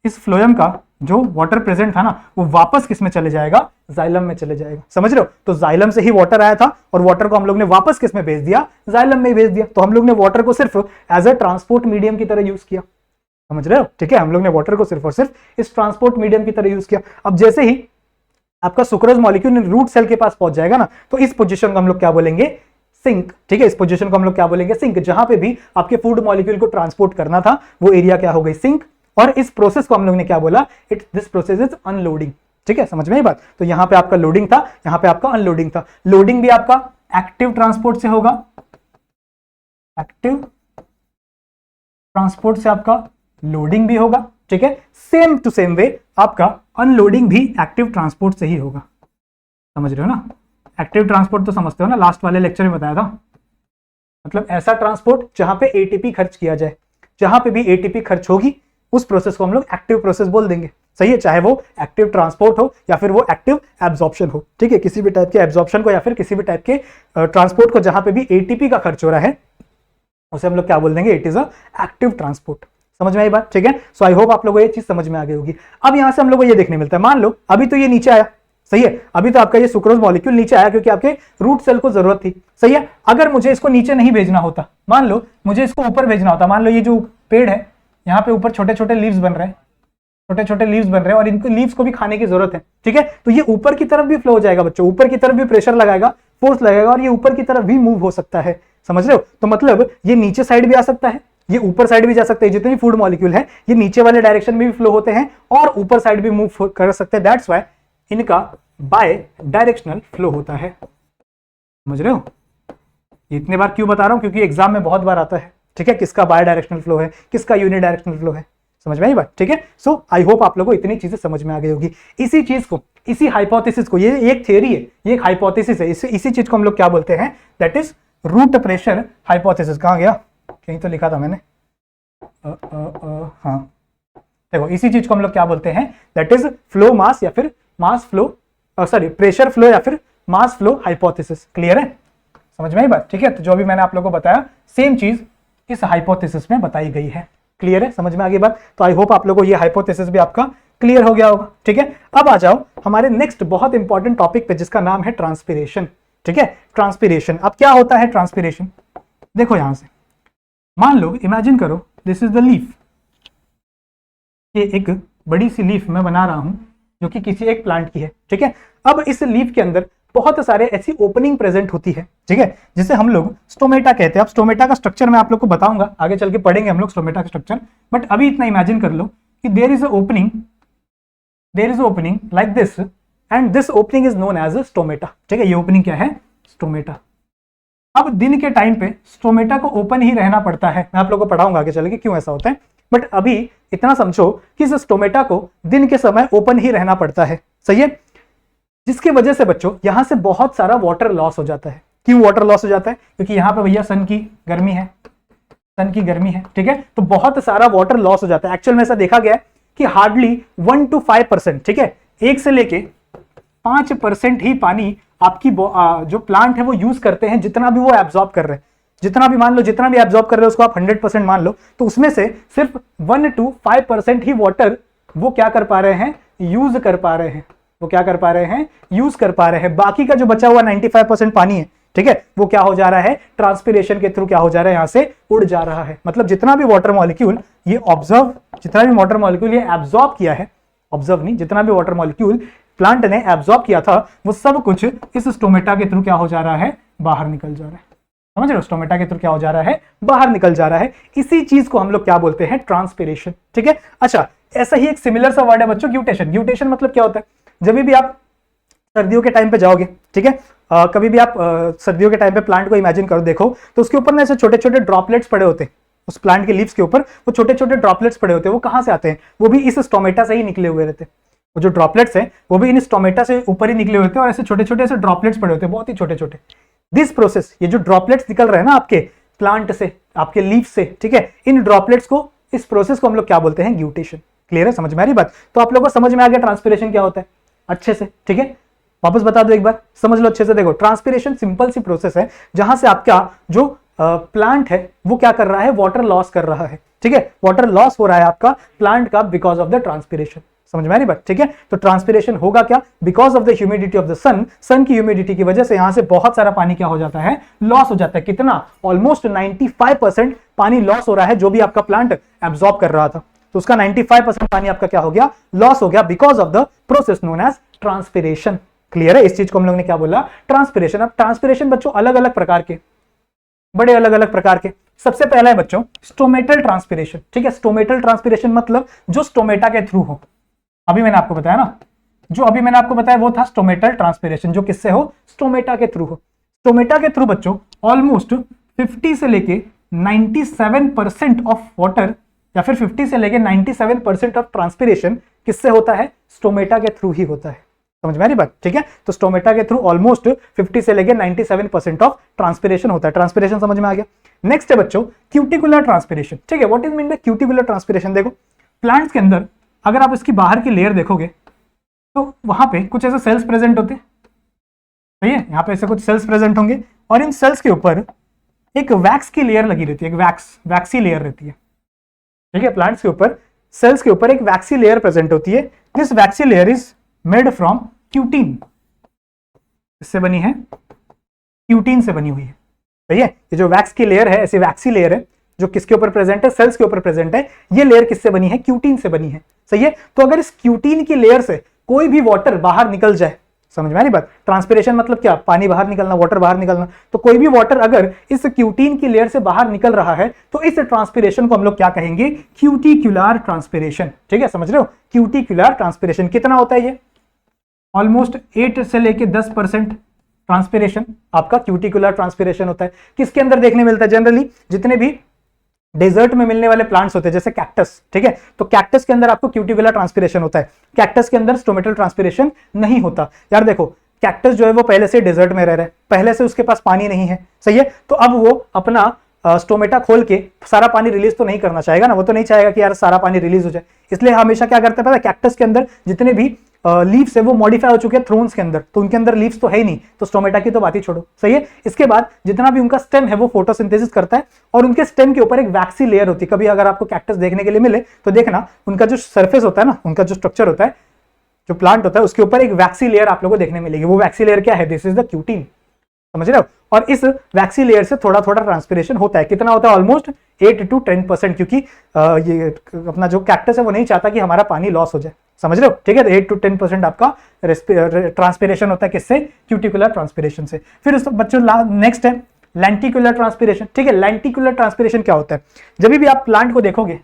इस फ्लोएम का जो वाटर प्रेजेंट था ना, वो वापस किस में चले जाएगा, जाइलम में चले जाएगा। समझ रहे हो, तो जाइलम से ही वाटर आया था और वाटर को हम लोग ने वापस किस में भेज दिया, जाइलम में भेज दिया। तो हम लोग ने वाटर को सिर्फ एज अ ट्रांसपोर्ट मीडियम की तरह यूज किया। समझ रहे हो? ठीक है, हम लोग ने वाटर को सिर्फ और सिर्फ इस ट्रांसपोर्ट मीडियम की तरह यूज किया। अब जैसे ही आपका सुक्रोज मॉलिक्यूल रूट सेल के पास पहुंच जाएगा ना, तो इस पोजीशन को हम लोग क्या बोलेंगे, सिंक। ठीक है, इस पोजीशन को हम लोग क्या बोलेंगे, सिंक। जहां पे भी आपके फूड मॉलिक्यूल को ट्रांसपोर्ट करना था, वो एरिया क्या हो गई, सिंक। और इस प्रोसेस को हम लोग ने क्या बोला, दिस प्रोसेस इज अनलोडिंग। ठीक है, समझ में आई बात? तो यहां पे आपका लोडिंग था, यहां पे आपका अनलोडिंग था। लोडिंग भी आपका एक्टिव ट्रांसपोर्ट से होगा, एक्टिव ट्रांसपोर्ट से आपका लोडिंग भी होगा, ठीक है, सेम टू सेम वे आपका अनलोडिंग भी एक्टिव ट्रांसपोर्ट से ही होगा। समझ रहे हो ना, एक्टिव ट्रांसपोर्ट तो समझते हो ना, लास्ट वाले लेक्चर में बताया था। मतलब ऐसा ट्रांसपोर्ट जहां पे एटीपी खर्च किया जाए, जहां पे भी एटीपी खर्च होगी उस प्रोसेस को हम लोग एक्टिव प्रोसेस बोल देंगे। सही है, चाहे वो एक्टिव ट्रांसपोर्ट हो या फिर वो एक्टिव एब्जॉर्प्शन हो। ठीक है, किसी भी टाइप के एब्जॉर्प्शन को या फिर किसी भी टाइप के ट्रांसपोर्ट को जहां पे भी एटीपी का खर्च हो रहा है उसे हम लोग क्या बोल देंगे, it is a active transport. समझ में आई बात? ठीक है, सो आई होप आप लोगों को ये चीज समझ में आ गई होगी। अब यहां से हम लोग को ये देखने मिलता है, मान लो अभी तो ये नीचे आया, सही है, अभी तो आपका ये सुक्रोज मॉलिक्यूल नीचे आया क्योंकि आपके रूट सेल को जरूरत थी। सही है, अगर मुझे इसको नीचे नहीं भेजना होता, मान लो मुझे इसको ऊपर भेजना होता, मान लो ये जो पेड़ है यहाँ पे ऊपर छोटे छोटे लीव्स बन रहे हैं, छोटे छोटे लीव्स बन रहे हैं और इनको लीव्स को भी खाने की जरूरत है। ठीक है, तो ये ऊपर की तरफ भी फ्लो हो जाएगा बच्चों, ऊपर की तरफ भी प्रेशर लगाएगा, फोर्स लगेगा और ये ऊपर की तरफ भी मूव हो सकता है। समझ रहे हो? तो मतलब ये नीचे साइड भी आ सकता है, ये ऊपर साइड भी जा सकते हैं। जितने फूड मॉलिक्यूल है ये नीचे वाले डायरेक्शन में भी फ्लो होते हैं और ऊपर साइड भी मूव कर सकते हैं। दैट्स वाई इनका बाय डायरेक्शनल फ्लो होता है। समझ रहे हो? इतने बार क्यों बता रहा हूं, क्योंकि एग्जाम में बहुत बार आता है। ठीक है, किसका बाय डायरेक्शनल फ्लो है, किसका यूनि डायरेक्शनल फ्लो है। समझ में आई बात? ठीक है, सो आई होप आप लोगों को इतनी चीजें समझ में आ गई होगी। इसी चीज को, इसी हाइपोथेसिस को, ये एक थ्योरी है, ये एक हाइपोथेसिस है, इसी चीज को हम लोग क्या बोलते हैं, that is root pressure hypothesis. कहां गया, कहीं तो लिखा था मैंने, हाँ देखो, इसी चीज को हम लोग क्या बोलते हैं, दैट इज फ्लो मास या फिर mass flow, sorry pressure flow या फिर मास फ्लो हाइपोथेसिस। क्लियर है? समझ में आई बात? ठीक है, तो जो भी मैंने आप लोगों को बताया सेम चीज इस हाइपोथेसिस में बताई गई है। क्लियर है? समझ में आ गई बात? तो आई होप आप लोगों को ये हाइपोथेसिस भी आपका क्लियर हो गया होगा। ठीक है, अब आ जाओ हमारे नेक्स्ट बहुत इंपॉर्टेंट टॉपिक पे जिसका नाम है ट्रांसपिरेशन। ठीक है, ट्रांसपिरेशन। अब क्या होता है ट्रांसपिरेशन? देखो यहां से मान लो, इमेजिन करो दिस इज द लीफ, ये एक बड़ी सी लीफ मैं बना रहा हूं जो कि किसी एक प्लांट की है। ठीक है, अब इस लीफ के अंदर बहुत सारे ऐसी ओपनिंग प्रेजेंट होती है, ठीक है, जिसे हम लोग स्टोमेटा कहते हैं। अब स्टोमेटा का स्ट्रक्चर मैं आप लोग को बताऊंगा, आगे चल के पढ़ेंगे हम लोग स्टोमेटा का स्ट्रक्चर, बट अभी इतना इमेजिन कर लो कि there is a opening like this and this opening is known as a stomata. ठीक है, ये ओपनिंग क्या है, स्टोमेटा। अब दिन के टाइम पे स्टोमेटा को ओपन ही रहना पड़ता है, मैं आप लोगों को पढ़ाऊंगा आगे चल के क्यों ऐसा होता है, बट अभी इतना समझो कि इस स्टोमेटा को दिन के समय ओपन ही रहना पड़ता है। सही है, जिसकी वजह से बच्चों यहां से बहुत सारा वाटर लॉस हो जाता है। क्यों वाटर लॉस हो जाता है? क्योंकि यहां पे भैया सन की गर्मी है, सन की गर्मी है। ठीक है, तो बहुत सारा वाटर लॉस हो जाता है। एक्चुअल में ऐसा देखा गया है कि हार्डली 1 to 5%, ठीक है, 1 से लेके 5% ही पानी आपकी जो प्लांट है वो यूज करते हैं, जितना भी वो एब्जॉर्ब कर रहे हैं, जितना भी मान लो, जितना भी एब्जॉर्ब कर रहे हो उसको आप 100% मान लो, तो उसमें से सिर्फ 1 to 5% ही वाटर वो क्या कर पा रहे हैं, यूज कर पा रहे हैं। वो क्या कर पा रहे हैं, यूज कर पा रहे हैं। बाकी का जो बचा हुआ 95% पानी है, ठीक है, वो क्या हो जा रहा है, ट्रांसपिरेशन के थ्रू क्या हो जा रहा है, यहां से उड़ जा रहा है। मतलब जितना भी वाटर मॉलिक्यूल ये ऑब्जर्व, जितना भी वाटर मॉलिक्यूल ये एब्जॉर्ब किया है, ऑब्जर्व नहीं, जितना भी वाटर मॉलिक्यूल प्लांट ने एब्जॉर्ब किया था वो सब कुछ इस स्टोमेटा के थ्रू क्या हो जा रहा है, बाहर निकल जा रहा है। समझ रहे हो? स्टोमेटा के थ्रू क्या हो जा रहा है, बाहर निकल जा रहा है। इसी चीज को हम लोग क्या बोलते हैं, ट्रांसपिरेशन। ठीक है, अच्छा, ऐसा ही एक सिमिलर सा वर्ड है बच्चों, ग्यूटेशन। ग्यूटेशन मतलब क्या होता है, जब भी आप सर्दियों के टाइम पे जाओगे, ठीक है, कभी भी आप सर्दियों के टाइम पे प्लांट को इमेजिन करो, देखो तो उसके ऊपर ना ऐसे छोटे छोटे ड्रॉपलेट्स पड़े होते हैं, उस प्लांट के लीव्स के ऊपर वो छोटे छोटे ड्रॉपलेट्स पड़े होते हैं। वो कहां से आते हैं, वो भी इस स्टोमेटा से ही निकले हुए रहते हैं। वो जो ड्रॉपलेट्स हैं वो भी इन स्टोमेटा से ऊपर ही निकले होते हैं और ऐसे छोटे छोटे ऐसे ड्रॉपलेट्स पड़े होते हैं, बहुत ही छोटे छोटे। दिस प्रोसेस, ये जो ड्रॉपलेट्स निकल रहे हैं ना आपके प्लांट से, आपके लीफ से, ठीक है, इन ड्रॉपलेट्स को, इस प्रोसेस को हम लोग क्या बोलते हैं, ग्यूटेशन। क्लियर है? समझ में आ रही बात? तो आप लोगों को समझ में आ गया ट्रांसपिरेशन क्या होता है अच्छे से। ठीक है, वापस बता दो एक बार, समझ लो अच्छे से। देखो, ट्रांसपिरेशन सिंपल सी प्रोसेस है जहां से आपका जो प्लांट है वो क्या कर रहा है, वाटर लॉस कर रहा है। ठीक है, वाटर लॉस हो रहा है आपका प्लांट का बिकॉज ऑफ द ट्रांसपिरेशन। समझ में आ रही बात? ठीक है, तो ट्रांसपिरेशन होगा क्या, because of the humidity of the sun. Sun की ह्यूमिडिटी की वजह से यहां से बहुत सारा पानी क्या हो जाता है, लॉस हो जाता है। कितना, ऑलमोस्ट 95% पानी लॉस हो रहा है, जो भी आपका प्लांट एब्जॉर्ब कर रहा था, तो उसका 95% पानी आपका क्या हो गया, लॉस हो गया, because of the process known as transpiration. Clear है? इस चीज को हम लोग ने क्या बोला, ट्रांसपिरेशन। अब ट्रांसपिरेशन बच्चों अलग अलग प्रकार के, बड़े अलग अलग प्रकार के। सबसे पहला है बच्चों स्टोमेटल ट्रांसपिरेशन। ठीक है, स्टोमेटल ट्रांसपिरेशन मतलब जो स्टोमेटा के थ्रू हो। अभी मैंने आपको बताया ना, जो अभी मैंने आपको बताया वो था स्टोमेटल ट्रांसपिरेशन, जो किससे हो, स्टोमेटा के थ्रू हो। स्टोमेटा के थ्रू बच्चों ऑलमोस्ट 50 से लेके 97% ऑफ वाटर या फिर 50 से लेके 97% ऑफ ट्रांसपिरेशन किससे होता है? स्टोमेटा के थ्रू ही होता है। समझ में आ रही बात? ठीक है, तो स्टोमेटा के थ्रू ऑलमोस्ट 50 से लेके 97% ऑफ ट्रांसपिरेशन होता है। ट्रांसपिरेशन समझ में आ गया। नेक्स्ट है बच्चों क्यूटिकुलर ट्रांसपिरेशन। ठीक है, what is mean by cuticular transpiration? देखो प्लांट्स के अंदर अगर आप इसकी बाहर की लेयर देखोगे तो वहां पे कुछ ऐसे सेल्स प्रेजेंट होते हैं, सही है, यहाँ पे ऐसे कुछ सेल्स प्रेजेंट होंगे और इन सेल्स के ऊपर एक वैक्स की लेयर लगी रहती है, एक वैक्सी लेयर रहती है। ठीक है, प्लांट्स के ऊपर सेल्स के ऊपर एक वैक्सी लेयर प्रेजेंट होती है। This waxy layer is made from cutin. इससे बनी है, क्यूटीन से बनी हुई है। सही है, ये जो वैक्स की लेयर है, ऐसी वैक्सी लेयर है जो किसके ऊपर प्रेजेंट है? सेल्स के ऊपर प्रेजेंट है। ये लेयर किससे बनी है? क्यूटीन से बनी है। सही है, तो अगर इस क्यूटीन की लेयर से कोई भी वाटर बाहर निकल जाए, समझ में आ रही बात? ट्रांसपिरेशन मतलब क्या? पानी बाहर निकलना, वाटर बाहर निकलना। तो कोई भी वाटर अगर इस क्यूटीन की लेयर से बाहर निकल रहा है तो इस ट्रांसपिरेशन को हम लोग क्या कहेंगे? Cuticular transpiration. ठीक है, समझ रहे हो? क्यूटिकुलर ट्रांसपिरेशन कितना होता है? ये ऑलमोस्ट 8 से लेके 10% ट्रांसपिरेशन आपका क्यूटिकुलर ट्रांसपिरेशन होता है। किसके अंदर देखने मिलता है? जनरली जितने भी डेजर्ट में मिलने वाले प्लांट्स होते हैं जैसे कैक्टस। ठीक है, तो कैक्टस के अंदर आपको क्यूटिकुलर ट्रांसपिरेशन होता है। कैक्टस के अंदर स्टोमेटल ट्रांसपिरेशन नहीं होता। यार देखो, कैक्टस जो है वो पहले से डेजर्ट में रह रहा है, पहले से उसके पास पानी नहीं है। सही है, तो अब वो अपना स्टोमेटा खोल के सारा पानी रिलीज तो नहीं करना चाहेगा ना, वो तो नहीं चाहेगा कि यार सारा पानी रिलीज हो जाए। इसलिए हमेशा क्या करता है पता है? कैक्टस के अंदर जितने भी लीव्स है वो मॉडिफाई हो चुके हैं थ्रोन्स के अंदर, तो उनके अंदर लीव्स तो है ही नहीं, तो स्टोमेटा की तो बात ही छोड़ो। सही है, इसके बाद जितना भी उनका स्टेम है वो फोटोसिंथेसिस करता है और उनके स्टेम के ऊपर एक वैक्सी लेयर होती है। कभी अगर आपको कैक्टस देखने के लिए मिले तो देखना उनका जो सरफेस होता है ना, उनका जो स्ट्रक्चर होता है, जो प्लांट होता है, उसके ऊपर एक वैक्सी लेयर आप लोगों को देखने मिलेगी। वो वैक्सी लेयर क्या है? This is the cutin. समझ रहे हो? और इस वैक्सी लेयर से थोड़ा थोड़ा ट्रांसपिरेशन होता है। कितना होता है? ऑलमोस्ट 8 to 10%, क्योंकि ये अपना जो कैक्टस है वो नहीं चाहता कि हमारा पानी लॉस हो जाए। समझ रहे हो? ठीक है, तो 8 to 10% आपका ट्रांसपिरेशन होता है। किससे? क्यूटिकुलर ट्रांसपिरेशन से। फिर उस बच्चों नेक्स्ट है लेंटिकुलर ट्रांसपिरेशन। ठीक है, लेंटिकुलर ट्रांसपिरेशन क्या होता है? जब भी आप प्लांट को देखोगे,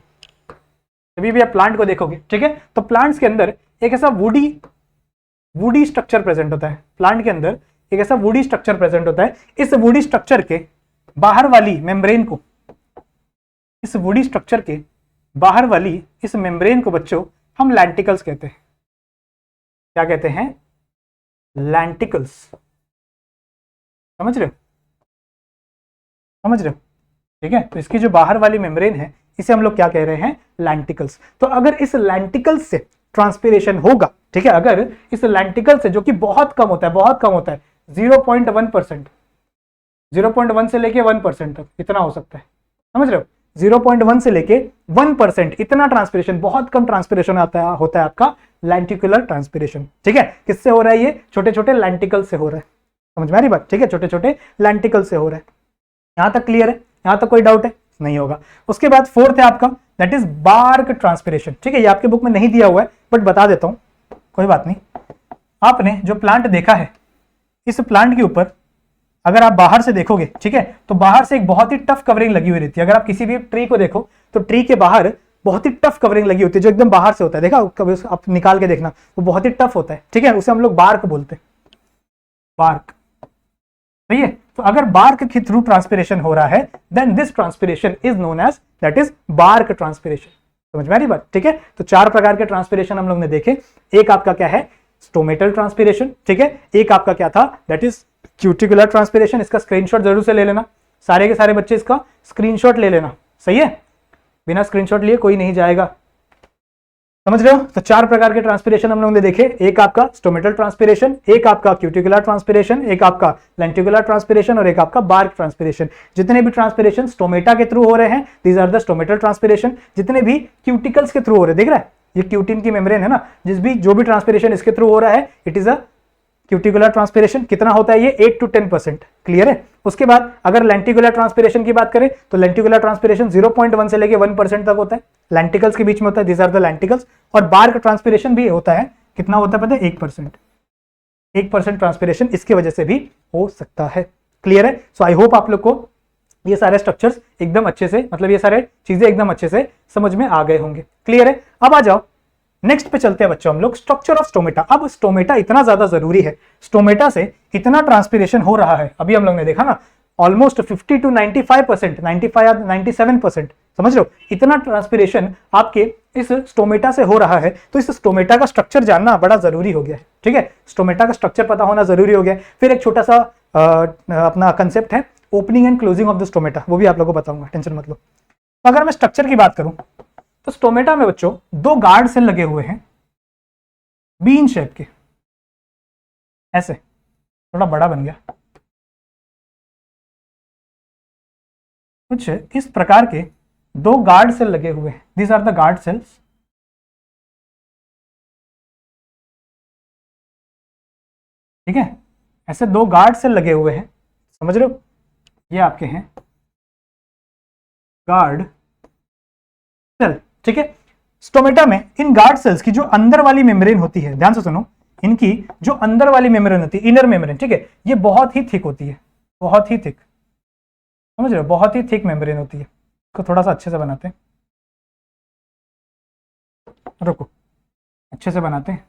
ठीक है, तो प्लांट्स के अंदर एक ऐसा वुडी स्ट्रक्चर प्रेजेंट होता है। प्लांट के अंदर एक ऐसा वुडी स्ट्रक्चर प्रेजेंट होता है। इस वुडी स्ट्रक्चर के बाहर वाली मेम्ब्रेन को, इस वुडी स्ट्रक्चर के बाहर वाली इस मेम्ब्रेन को बच्चों हम लैंटिकल्स कहते हैं। क्या कहते हैं? लैंटिकल्स। समझ रहे हो? ठीक है, तो इसकी जो बाहर वाली मेम्ब्रेन है इसे हम लोग क्या कह रहे हैं? लैंटिकल्स। तो अगर इस लैंटिकल्स से ट्रांसपिरेशन होगा, ठीक है, अगर इस लैंटिकल से, जो कि बहुत कम होता है 0.1%, 0.1 से लेके 1% तक इतना हो सकता है। समझ रहे हो? 0.1 से लेके 1% इतना ट्रांसपिरेशन, बहुत कम ट्रांसपिरेशन होता है आपका लैंटिकुलर ट्रांसपिरेशन। ठीक है, किससे हो रहा है? ये छोटे छोटे लैंटिकल से हो रहा है। समझ में आ रही बात? ठीक है, छोटे छोटे लैंटिकल से हो रहा है। यहां तक क्लियर है? यहां तक कोई डाउट है? नहीं होगा। उसके बाद फोर्थ है आपका, दैट इज बार्क ट्रांसपिरेशन। ठीक है, ये आपके बुक में नहीं दिया हुआ है बट बता देता हूं, कोई बात नहीं। आपने जो प्लांट देखा है, इस प्लांट के ऊपर अगर आप बाहर से देखोगे, ठीक है, तो बाहर से एक बहुत ही टफ कवरिंग लगी हुई रहती है। अगर आप किसी भी ट्री को देखो तो ट्री के बाहर बहुत ही टफ कवरिंग लगी होती है, जो एकदम बाहर से होता है। देखा कभी आप निकाल के देखना, वो बहुत ही टफ होता है। ठीक है, उसे हम लोग बार्क बोलते हैं, बार्क। सही है, तो अगर बार्क के थ्रू ट्रांसपिरेशन हो रहा है then this transpiration is known as, that is bark transpiration. समझ में आ रही बात? ठीक है, तो 4 प्रकार के ट्रांसपिरेशन हम लोग ने देखे। एक आपका क्या है? Stomatal transpiration. ठीक है, एक आपका क्या था? That is cuticular transpiration. इसका स्क्रीनशॉट जरूर से ले लेना, सारे के सारे बच्चे इसका स्क्रीनशॉट ले लेना। सही है, बिना स्क्रीनशॉट लिए कोई नहीं जाएगा। समझ रहे हो? तो 4 प्रकार के ट्रांसपिरेशन हम लोगों ने देखे। एक आपका स्टोमेटल ट्रांसपिरेशन, एक आपका क्यूटिकुलर ट्रांसपिरेशन, एक आपका लेंटिकुलर ट्रांसपिरेशन और एक आपका बार्क ट्रांसपिरेशन। जितने भी ट्रांसपिरेशन स्टोमेटा के थ्रू हो रहे हैं, these are the stomatal transpiration. जितने भी क्यूटिकल्स के थ्रू हो रहे हैं, देख रहा है ये क्यूटिन की मेम्ब्रेन है ना, जो भी ट्रांसपिरेशन इसके थ्रू हो रहा है, it is a cuticular transpiration. कितना होता है ये? 8 to 10%। क्लियर है? उसके बाद अगर लेंटिकुलर ट्रांसपिरेशन की बात करें तो लेंटिकुलर ट्रांसपिरेशन 0.1 से लेके 1% तक होता है, लैंटिकल्स के बीच में होता है, दिस आर द लैंटिकल्स। और बार्क ट्रांसपिरेशन भी होता है, कितना होता है पता है? 1%। 1% ट्रांसपिरेशन इसकी वजह से भी हो सकता है। क्लियर है? सो आई होप आप लोग को ये सारे स्ट्रक्चर्स एकदम अच्छे से, मतलब ये सारे चीजें एकदम अच्छे से समझ में आ गए होंगे। क्लियर है? अब आ जाओ नेक्स्ट पे चलते हैं बच्चों हम लोग, स्ट्रक्चर ऑफ स्टोमेटा। अब स्टोमेटा इतना ज्यादा जरूरी है, स्टोमेटा से इतना ट्रांसपिरेशन हो रहा है, अभी हम लोग ने देखा ना, ऑलमोस्ट 50 to 95%, 95 या 97% समझ रहे हो, इतना ट्रांसपिरेशन आपके इस स्टोमेटा से हो रहा है, तो इस स्टोमेटा का स्ट्रक्चर जानना बड़ा जरूरी हो गया है। ठीक है, स्टोमेटा का स्ट्रक्चर पता होना जरूरी हो गया है। फिर एक छोटा सा अपना कंसेप्ट है opening and closing of the stomata, वो भी आप लोगों को बताऊंगा, टेंशन मत लो। तो अगर मैं स्ट्रक्चर की बात करूं तो स्टोमेटा में बच्चों दो गार्ड सेल लगे हुए हैं बीन शेप के, ऐसे, थोड़ा बड़ा बन गया, कुछ इस प्रकार के दो गार्ड सेल लगे हुए हैं। These are the guard cells. ठीक है, ऐसे दो गार्ड सेल लगे हुए हैं, समझ रहे हो, ये आपके हैं गार्ड सेल। ठीक है, स्टोमेटा में इन गार्ड सेल्स की जो अंदर वाली मेम्ब्रेन होती है, ध्यान से सुनो, इनकी जो अंदर वाली मेम्ब्रेन होती है, इनर मेम्ब्रेन, ठीक है, ये बहुत ही थिक होती है, बहुत ही थिक, समझ रहे हो, बहुत ही थिक मेम्ब्रेन होती है। इसको थोड़ा सा अच्छे से बनाते हैं, रुको, अच्छे से बनाते हैं।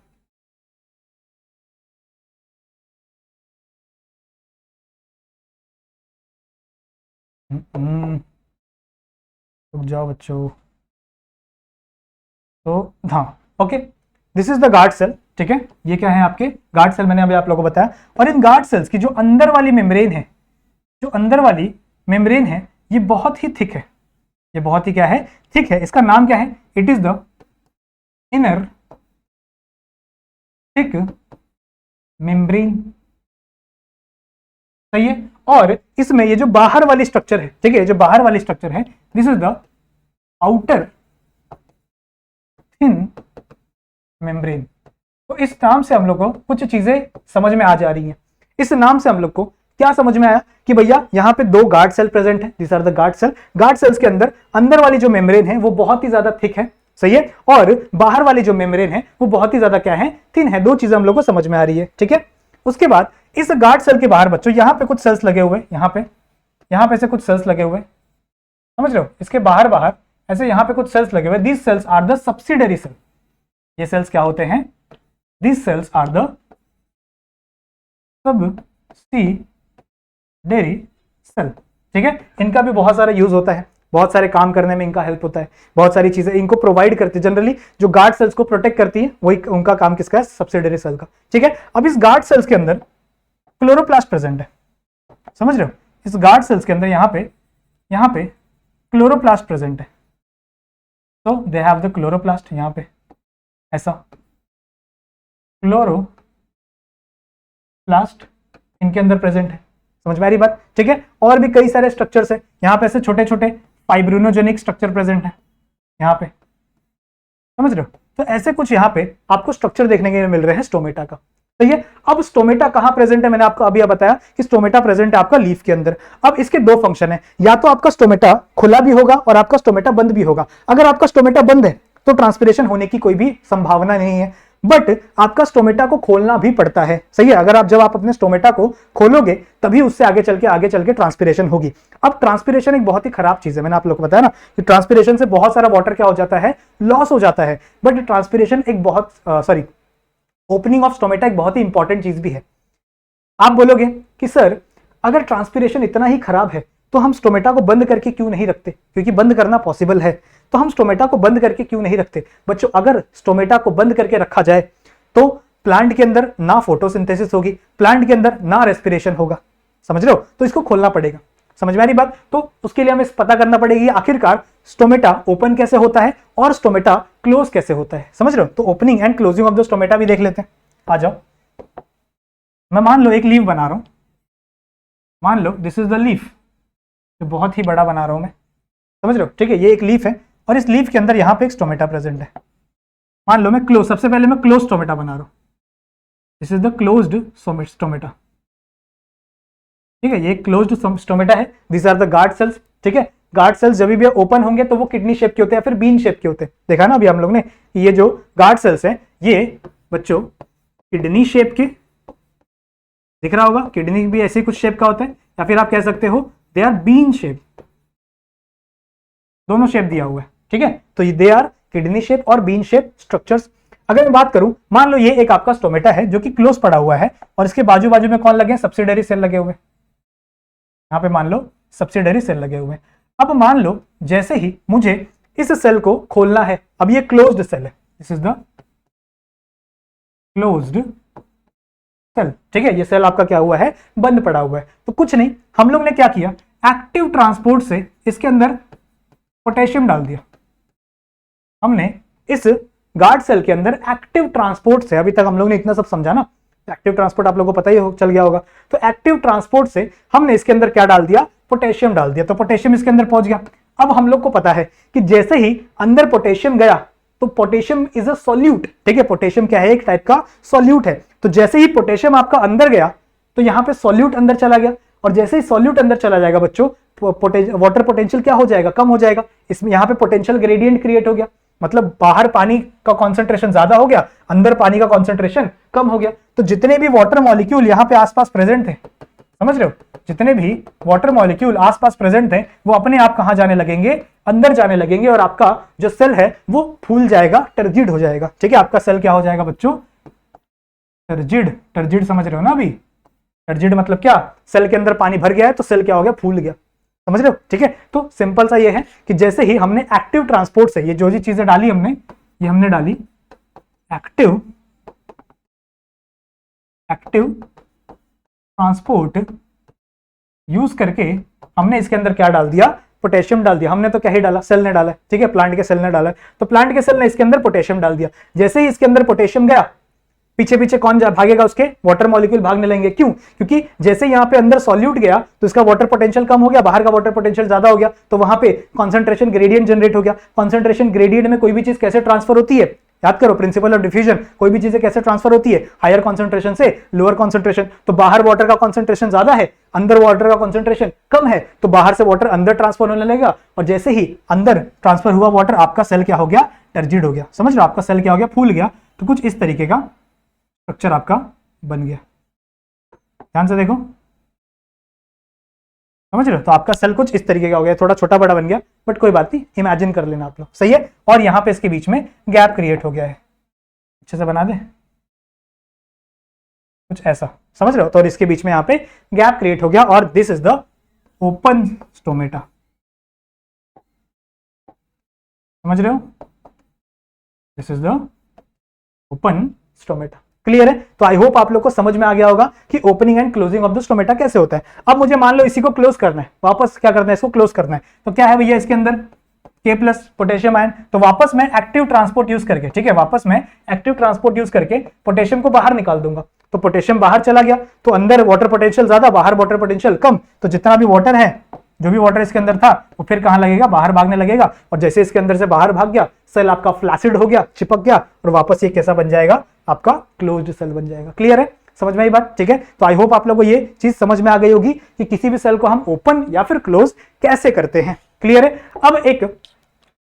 रुक जाओ बच्चों, तो हाँ, okay, this is the guard cell. ठीक है, ये क्या है आपके गार्ड सेल, मैंने अभी आप लोगों को बताया। और इन गार्ड सेल्स की जो अंदर वाली मेम्ब्रेन है, जो अंदर वाली मेम्ब्रेन है, ये बहुत ही थिक है, ये बहुत ही क्या है, थिक है। इसका नाम क्या है, it is the inner thick membrane. सही है, और इसमें ये जो बाहर वाली स्ट्रक्चर है, ठीक है, जो बाहर वाली स्ट्रक्चर है, this is the outer thin membrane. तो इस नाम से हम लोग को कुछ चीजें समझ में आ जा रही हैं। इस नाम से हम लोग को क्या समझ में आया कि भैया यहाँ पे दो गार्ड सेल प्रेजेंट है, this are the guard cell. Guard cells के अंदर अंदर वाली जो मेम्ब्रेन है वो बहुत ही ज्यादा थिक है, सही है, और बाहर वाली जो मेम्ब्रेन है वो बहुत ही ज्यादा क्या है, थिन है। दो चीजें हम लोग को समझ में आ रही है। ठीक है, उसके बाद इस गार्ड सेल के बाहर बच्चों यहाँ पे कुछ सेल्स लगे हुए, यहाँ पे से कुछ सेल्स लगे हुए, समझ रहे हो, इसके बाहर बाहर ऐसे यहाँ पे कुछ सेल्स लगे हुए, these cells are the subsidiary cell. ये सेल्स क्या होते हैं, these cells are the subsidiary cell. ठीक है, इनका भी बहुत सारा यूज होता है, बहुत सारे काम करने में इनका हेल्प होता है, बहुत सारी चीजें इनको प्रोवाइड करती है। जनरली जो गार्ड सेल्स को प्रोटेक्ट करती है वही उनका काम किसका है, सब्सिडरी सेल का। ठीक है, अब इस गार्ड सेल्स के अंदर क्लोरोप्लास्ट प्रेजेंट है, समझ रहे हो, इस गार्ड सेल्स के अंदर यहाँ पे क्लोरोप्लास्ट प्रेजेंट है। तो दे हैव द क्लोरोप्लास्ट, यहाँ पे ऐसा क्लोरोप्लास्ट इनके अंदर प्रेजेंट है, समझ में आ रही बात। ठीक है, और भी कई सारे स्ट्रक्चर्स है, यहाँ पे ऐसे छोटे छोटे फाइब्रिनोजेनिक स्ट्रक्चर प्रेजेंट है, यहाँ पे, समझ रहे हो। तो ऐसे कुछ यहाँ पे आपको स्ट्रक्चर देखने के लिए मिल रहे हैं स्टोमेटा का। सही है, अब स्टोमेटा कहाँ प्रेजेंट है, मैंने आपको अभी बताया कि स्टोमेटा प्रेजेंट है आपका लीफ के अंदर। अब इसके दो फंक्शन है, या तो आपका स्टोमेटा खुला भी होगा और आपका स्टोमेटा बंद भी होगा। अगर आपका स्टोमेटा बंद है तो ट्रांसपिरेशन होने की कोई भी संभावना नहीं है, बट आपका स्टोमेटा को खोलना भी पड़ता है। सही है, अगर जब आप अपने स्टोमेटा को खोलोगे तभी उससे आगे चल के ट्रांसपिरेशन होगी। अब ट्रांसपिरेशन एक बहुत ही खराब चीज है, मैंने आप लोग को बताया ना कि ट्रांसपिरेशन से बहुत सारा वाटर क्या हो जाता है, लॉस हो जाता है। बट ट्रांसपिरेशन एक बहुत ओपनिंग ऑफ स्टोमेटा एक बहुत ही इंपॉर्टेंट चीज भी है। आप बोलोगे कि सर अगर ट्रांसपिरेशन इतना ही खराब है तो हम स्टोमेटा को बंद करके क्यों नहीं रखते, क्योंकि बंद करना पॉसिबल है, तो हम स्टोमेटा को बंद करके क्यों नहीं रखते। बच्चों अगर स्टोमेटा को बंद करके रखा जाए तो प्लांट के अंदर ना फोटोसिंथेसिस होगी, प्लांट के अंदर ना रेस्पिरेशन होगा, समझ रहे हो, तो इसको खोलना पड़ेगा। समझ में आ रही बात। तो उसके लिए हमें पता करना पड़ेगी आखिरकार स्टोमेटा ओपन कैसे होता है और स्टोमेटा क्लोज कैसे होता है, समझ रहे हो। तो opening and closing of the stomata भी देख लेते हैं। आ जाओ, मैं मान लो एक लीफ बना रहा हूं, मान लो दिस इज द लीफ, जो बहुत ही बड़ा बना रहा हूं मैं, समझ रहे हो। ठीक है, ये एक लीफ है और इस लीफ के अंदर यहाँ पे एक स्टोमेटा प्रेजेंट है। मान लो मैं क्लोज, सबसे पहले मैं क्लोज स्टोमेटा बना रहा हूं, this is the closed stomata. ठीक है, ये क्लोज्ड स्टोमेटा है, this are the guard cells. ठीक है, गार्ड सेल्स जब भी ओपन होंगे तो वो किडनी शेप के होते हैं, फिर बीन शेप के होते हैं। देखा ना अभी हम लोग ने, ये जो गार्ड सेल्स हैं ये बच्चों किडनी शेप के, दिख रहा होगा, किडनी भी ऐसे कुछ शेप का होता है, या फिर आप कह सकते हो दे आर बीन शेप, दोनों शेप दिया हुआ है। ठीक है, तो ये दे आर किडनी शेप और बीन शेप स्ट्रक्चर्स। अगर मैं बात करूं, मान लो ये एक आपका स्टोमेटा है जो कि क्लोज पड़ा हुआ है और इसके बाजू बाजू में कौन लगे हैं, सब्सिडरी सेल लगे हुए हैं। यहाँ पे मान लो सब्सिडरी सेल लगे हुए हैं। अब मान लो जैसे ही मुझे इस सेल को खोलना है, अब ये क्लोज्ड सेल है, this is the closed cell, ठीक है, ये सेल आपका क्या हुआ है, बंद पड़ा हुआ है। तो कुछ नहीं, हम लोग ने क्या किया, एक्टिव ट्रांसपोर्ट से इसके अंदर पोटेशियम डाल दिया। हमने इस गार्ड सेल के अंदर एक्टिव ट्रांसपोर्ट से, अभी तक हम लोग ने इतना सब समझा ना, एक्टिव ट्रांसपोर्ट आप लोगों को पता ही चल गया होगा। तो एक्टिव ट्रांसपोर्ट से हमने इसके अंदर क्या डाल दिया, पोटेशियम डाल दिया। तो पोटेशियम इसके अंदर पहुंच गया। अब हम लोग को पता है कि जैसे ही अंदर पोटेशियम गया तो पोटेशियम इज अ सॉल्यूट, ठीक है, पोटेशियम क्या है, एक टाइप का सॉल्यूट है। तो जैसे ही पोटेशियम आपका अंदर गया तो यहां पे सॉल्यूट अंदर चला गया, और जैसे ही सॉल्यूट अंदर चला जाएगा बच्चों, वाटर पोटेंशियल क्या हो जाएगा, कम हो जाएगा। इसमें यहां पे पोटेंशियल ग्रेडियंट क्रिएट हो गया, मतलब बाहर पानी का कॉन्सेंट्रेशन ज्यादा हो गया, अंदर पानी का कॉन्सेंट्रेशन कम हो गया। तो जितने भी वाटर मॉलिक्यूल यहां पे आसपास प्रेजेंट थे, समझ रहे हो, जितने भी वाटर मॉलिक्यूल आसपास प्रेजेंट थे वो अपने आप कहां जाने लगेंगे, अंदर जाने लगेंगे, और आपका जो सेल है वो फूल जाएगा, टर्जिड हो जाएगा। ठीक है, आपका सेल क्या हो जाएगा बच्चों, टर्जिड। टर्जिड समझ रहे हो ना अभी, टर्जिड मतलब क्या, सेल के अंदर पानी भर गया है तो सेल क्या हो गया, फूल गया, समझ रहे हो। ठीक है, तो सिंपल सा ये है कि जैसे ही हमने एक्टिव ट्रांसपोर्ट से ये जो जी चीजें डाली हमने, ये हमने डाली एक्टिव ट्रांसपोर्ट यूज करके, हमने इसके अंदर क्या डाल दिया, पोटेशियम डाल दिया। हमने तो क्या ही डाला, सेल ने डाला, ठीक है, प्लांट के सेल ने डाला। तो प्लांट के सेल ने इसके अंदर पोटेशियम डाल दिया। जैसे ही इसके अंदर पोटेशियम गया, पीछे पीछे कौन भागेगा, उसके वाटर मॉलिक्यूल भागने लगेंगे। क्यों, क्योंकि जैसे यहाँ पे अंदर सॉल्यूट गया तो इसका वाटर पोटेंशियल कम हो गया, बाहर का वाटर पोटेंशियल ज्यादा हो गया, तो वहां पे कॉन्सेंट्रेशन ग्रेडियंट जनरेट हो गया। कॉन्सेंट्रेशन ग्रेडियंट में कोई भी चीज कैसे ट्रांसफर होती है, याद करो प्रिंसिपल ऑफ डिफ्यूजन, कोई भी चीजें कैसे ट्रांसफर होती है, हायर कॉन्सेंट्रेशन से लोअर कॉन्सेंट्रेशन। तो बाहर वाटर का कॉन्सेंट्रेशन ज्यादा है, अंदर वाटर का कॉन्सेंट्रेशन कम है, तो बाहर से वाटर अंदर ट्रांसफर होने लगेगा, और जैसे ही अंदर ट्रांसफर हुआ वाटर, आपका सेल क्या हो गया, टर्जिड हो गया। समझ रहे हो, आपका सेल क्या हो गया, फूल गया। तो कुछ इस तरीके का स्ट्रक्चर आपका बन गया, ध्यान से देखो, समझ रहे हो। तो आपका सेल कुछ इस तरीके का हो गया, थोड़ा छोटा बड़ा बन गया, बट कोई बात नहीं, इमेजिन कर लेना आप लोग, सही है। और यहां पे इसके बीच में गैप क्रिएट हो गया है, अच्छे से बना दे कुछ ऐसा, समझ रहे हो। तो और इसके बीच में यहाँ पे गैप क्रिएट हो गया, और this is the open stomata, समझ रहे हो, this is the open stomata. Clear है। तो आई होप आप लोग को समझ में आ गया होगा कि opening and closing of the stomata कैसे होता है। अब मुझे मान लो इसी को क्लोज करना है, वापस क्या करना है, इसको क्लोज करना है। तो क्या है भैया इसके अंदर K प्लस पोटेशियम आयन, तो वापस मैं एक्टिव ट्रांसपोर्ट यूज करके, ठीक है, वापस मैं एक्टिव ट्रांसपोर्ट यूज करके पोटेशियम को बाहर निकाल दूंगा। तो पोटेशियम बाहर चला गया, तो अंदर वाटर पोटेंशियल ज्यादा, बाहर वाटर पोटेंशियल कम, तो जितना भी वाटर है, जो भी वाटर इसके अंदर था वो फिर कहां लगेगा, बाहर भागने लगेगा। और जैसे इसके अंदर से बाहर भाग गया, सेल आपका फ्लैसिड हो गया, चिपक गया, और वापस ये कैसा बन जाएगा, आपका क्लोज्ड सेल बन जाएगा। क्लियर है, समझ में आई बात, ठीक है। तो आई होप आप लोगों को ये चीज समझ में आ गई होगी कि किसी भी सेल को हम ओपन या फिर क्लोज कैसे करते हैं। क्लियर है। अब एक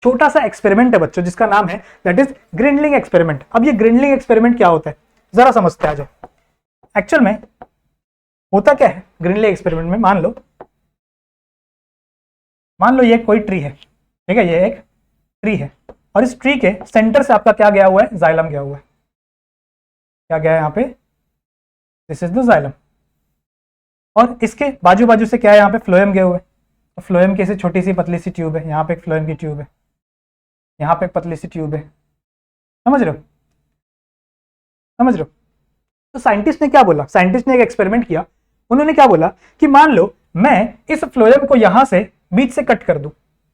छोटा सा एक्सपेरिमेंट है बच्चों, जिसका नाम है दैट इज ग्रिंडलिंग एक्सपेरिमेंट। अब ये ग्रिंडलिंग एक्सपेरिमेंट क्या होता है, जरा समझते हैं। जो एक्चुअल में होता क्या है ग्रिंडलिंग एक्सपेरिमेंट में, मान लो ये कोई ट्री है, ठीक है, ये एक ट्री है, और इस ट्री के सेंटर से आपका क्या गया हुआ है, जाइलम गया हुआ है। क्या गया है यहाँ पे, दिस इज द जाइलम, और इसके बाजू बाजू से क्या है, यहाँ पे फ्लोएम गया हुआ है। तो फ्लोएम की ऐसी छोटी सी पतली सी ट्यूब है, यहाँ पे एक फ्लोएम की ट्यूब है, यहाँ पे एक पतली सी ट्यूब है, समझ रहे हो, समझ रहे हो। तो साइंटिस्ट ने क्या बोला, साइंटिस्ट ने एक एक्सपेरिमेंट किया। उन्होंने क्या बोला कि मान लो मैं इस फ्लोएम को यहां से बीच से कट कर दूं,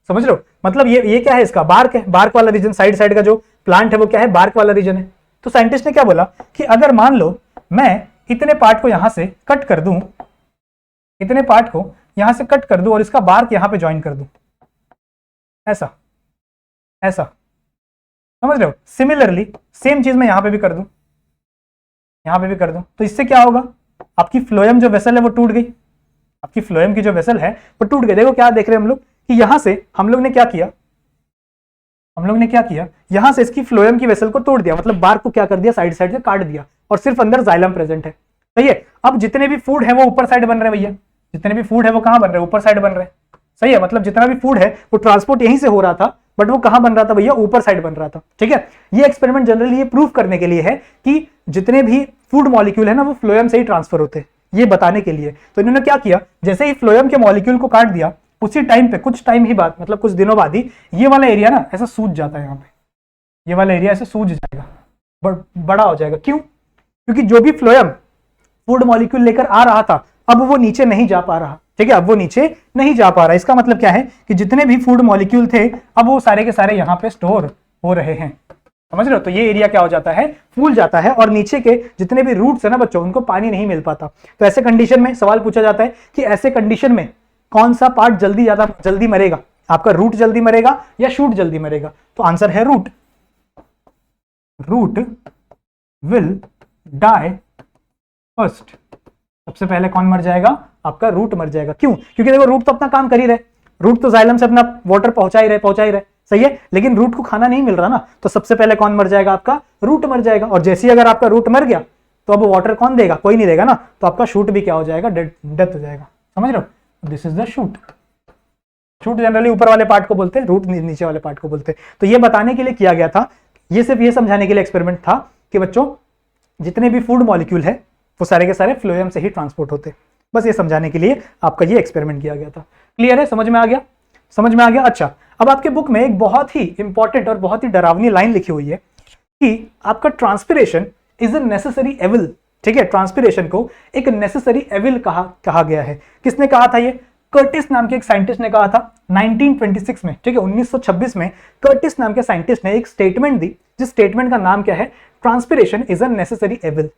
समझ रहे हो, मतलब ये क्या है, इसका बार्क है, बार्क वाला रीजन, साइड का जो प्लांट है वो क्या है, बार्क वाला रीजन है। तो साइंटिस्ट ने क्या बोला कि अगर मान लो मैं इतने पार्ट को यहां से कट कर दूं, इतने पार्ट को यहां से कट कर दूं, और इसका बार्क यहां पे ज्वाइन कर दूं, ऐसा ऐसा, समझ रहे हो। सिमिलरली सेम चीज मैं यहां पे भी कर दूं, यहां पे भी कर दूं, तो इससे क्या होगा, आपकी फ्लोएम जो वेसल है वो टूट गई, आपकी फ्लोएम की जो वेसल है वो टूट गई। देखो क्या देख रहे हैं हम लोग कि यहां से हम लोग ने क्या किया, यहां से इसकी फ्लोएम की वेसल को तोड़ दिया, मतलब बार्क को क्या कर दिया, साइड से काट दिया, और सिर्फ अंदर जाइलम प्रेजेंट है। सही है। अब जितने भी फूड है वो ऊपर साइड बन रहे हैं भैया, जितने भी फूड है वो कहां बन रहे हैं, ऊपर साइड बन रहे हैं। सही है, मतलब जितना भी फूड है वो ट्रांसपोर्ट यहीं से हो रहा था, बट वो कहां बन रहा था भैया, ऊपर साइड बन रहा था। ठीक है। ये एक्सपेरिमेंट जनरली ये प्रूव करने के लिए है कि जितने भी फूड मॉलिक्यूल है ना वो फ्लोएम से ही ट्रांसफर होते हैं, ये बताने के लिए। तो इन्होंने क्या किया, जैसे ही फ्लोएम के मॉलिक्यूल को काट दिया, उसी टाइम पे, कुछ टाइम ही बाद, मतलब कुछ दिनों बाद ही ये वाला एरिया ना ऐसा सूज जाता है। यहाँ पे ये वाला एरिया ऐसे सूज जाएगा, बड़ा हो जाएगा। क्यों? क्योंकि जो भी फ्लोएम फूड मॉलिक्यूल लेकर आ रहा था अब वो नीचे नहीं जा पा रहा। ठीक है, अब वो नीचे नहीं जा पा रहा। इसका मतलब क्या है कि जितने भी फूड मॉलिक्यूल थे अब वो सारे के सारे यहाँ पे स्टोर हो रहे हैं। समझ रहे हो? तो ये एरिया क्या हो जाता है, फूल जाता है, और नीचे के जितने भी रूट्स है ना बच्चों, उनको पानी नहीं मिल पाता। तो ऐसे कंडीशन में सवाल पूछा जाता है कि ऐसे कंडीशन में कौन सा पार्ट जल्दी मरेगा? आपका रूट जल्दी मरेगा या शूट जल्दी मरेगा? तो आंसर है root. Root will die first. सबसे पहले कौन मर जाएगा? आपका रूट मर जाएगा। क्यों? क्योंकि देखो रूट तो अपना काम कर ही रहे, रूट तो जाइलम से अपना वाटर पहुंचा ही रहे, सही है, लेकिन रूट को खाना नहीं मिल रहा ना, तो सबसे पहले कौन मर जाएगा? आपका रूट मर जाएगा। और जैसे ही अगर आपका रूट मर गया तो अब वाटर कौन देगा? कोई नहीं देगा ना, तो आपका शूट भी क्या हो जाएगा? डेथ हो जाएगा। समझ रहे हो? This is the shoot. Shoot generally ऊपर वाले पार्ट को बोलते हैं, रूट नीचे वाले पार्ट को बोलते हैं। तो ये बताने के लिए किया गया था, ये सिर्फ ये समझाने के लिए एक्सपेरिमेंट था कि बच्चों जितने भी फूड मॉलिक्यूल है वो सारे के सारे फ्लोएम से ही ट्रांसपोर्ट होते हैं। बस ये समझाने के लिए आपका ये एक्सपेरिमेंट किया गया था। क्लियर है? समझ में आ गया? समझ में आ गया। अच्छा, अब आपके बुक में एक बहुत ही इंपॉर्टेंट और बहुत ही डरावनी लाइन लिखी हुई है कि आपका transpiration is a necessary evil. ठीक है, ट्रांसपिरेशन को एक नेसेसरी एविल कहा गया है। किसने कहा था? ये कर्टिस नाम के एक साइंटिस्ट ने कहा था 1926 में। ठीक है, 1926 में कर्टिस नाम के साइंटिस्ट ने एक स्टेटमेंट दी, जिस स्टेटमेंट का नाम क्या है? Transpiration is a necessary evil.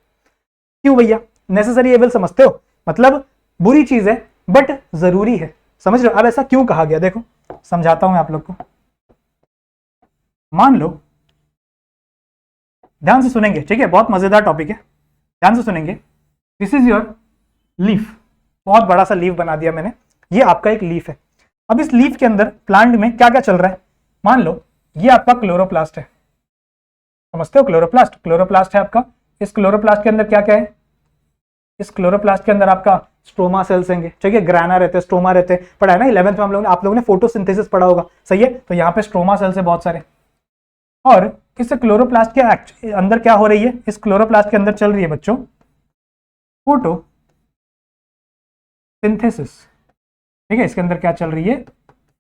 क्यों भैया नेसेसरी एविल समझते हो? मतलब बुरी चीज है बट जरूरी है। समझ रहे हो? अब ऐसा क्यों कहा गया? देखो समझाता हूं मैं आप लोग को। मान लो, ध्यान से सुनेंगे, ठीक है, बहुत मजेदार टॉपिक है, ध्यान से सुनेंगे। This is your leaf. बहुत बड़ा सा लीफ बना दिया मैंने, ये आपका एक लीफ है। अब इस लीफ के अंदर प्लांट में क्या क्या चल रहा है? मान लो ये आपका क्लोरोप्लास्ट है। समझते हो? क्लोरोप्लास्ट है आपका। इस क्लोरोप्लास्ट के अंदर क्या क्या है? इस क्लोरोप्लास्ट के अंदर आपका स्ट्रोमा सेल्स हैं, ठीक है, ग्राना रहते हैं, स्ट्रोमा रहते हैं, पढ़ा है ना 11th में हम लोगों ने, आप लोगों ने फोटोसिंथेसिस पढ़ा होगा, सही है। तो यहाँ पे स्ट्रोमा सेल्स है बहुत सारे। और इस क्लोरोप्लास्ट के अंदर क्या हो रही है? इस क्लोरोप्लास्ट के अंदर चल रही है बच्चों फोटोसिंथेसिस। ठीक है, इसके अंदर क्या चल रही है?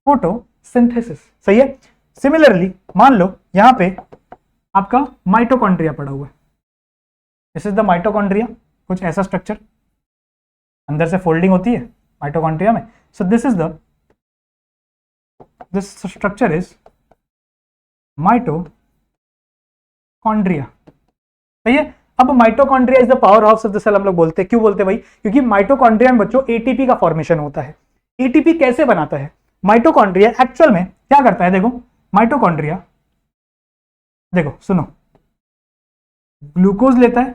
फोटोसिंथेसिस, सही है। सिमिलरली मान लो यहाँ पे आपका माइटोकॉन्ड्रिया पड़ा हुआ है। दिस इज द माइटोकॉन्ड्रिया, कुछ ऐसा स्ट्रक्चर, अंदर से फोल्डिंग होती है माइटोकॉन्ड्रिया में। So this structure is mitochondria, सही है। अब mitochondria is the power house of the cell हम लोग बोलते हैं। क्यों बोलते हैं भाई? क्योंकि माइटोकॉन्ड्रिया में बच्चों एटीपी का फॉर्मेशन होता है। एटीपी कैसे बनाता है माइटोकॉन्ड्रिया? एक्चुअल में क्या करता है? देखो माइटोकॉन्ड्रिया, देखो सुनो, ग्लूकोज लेता है,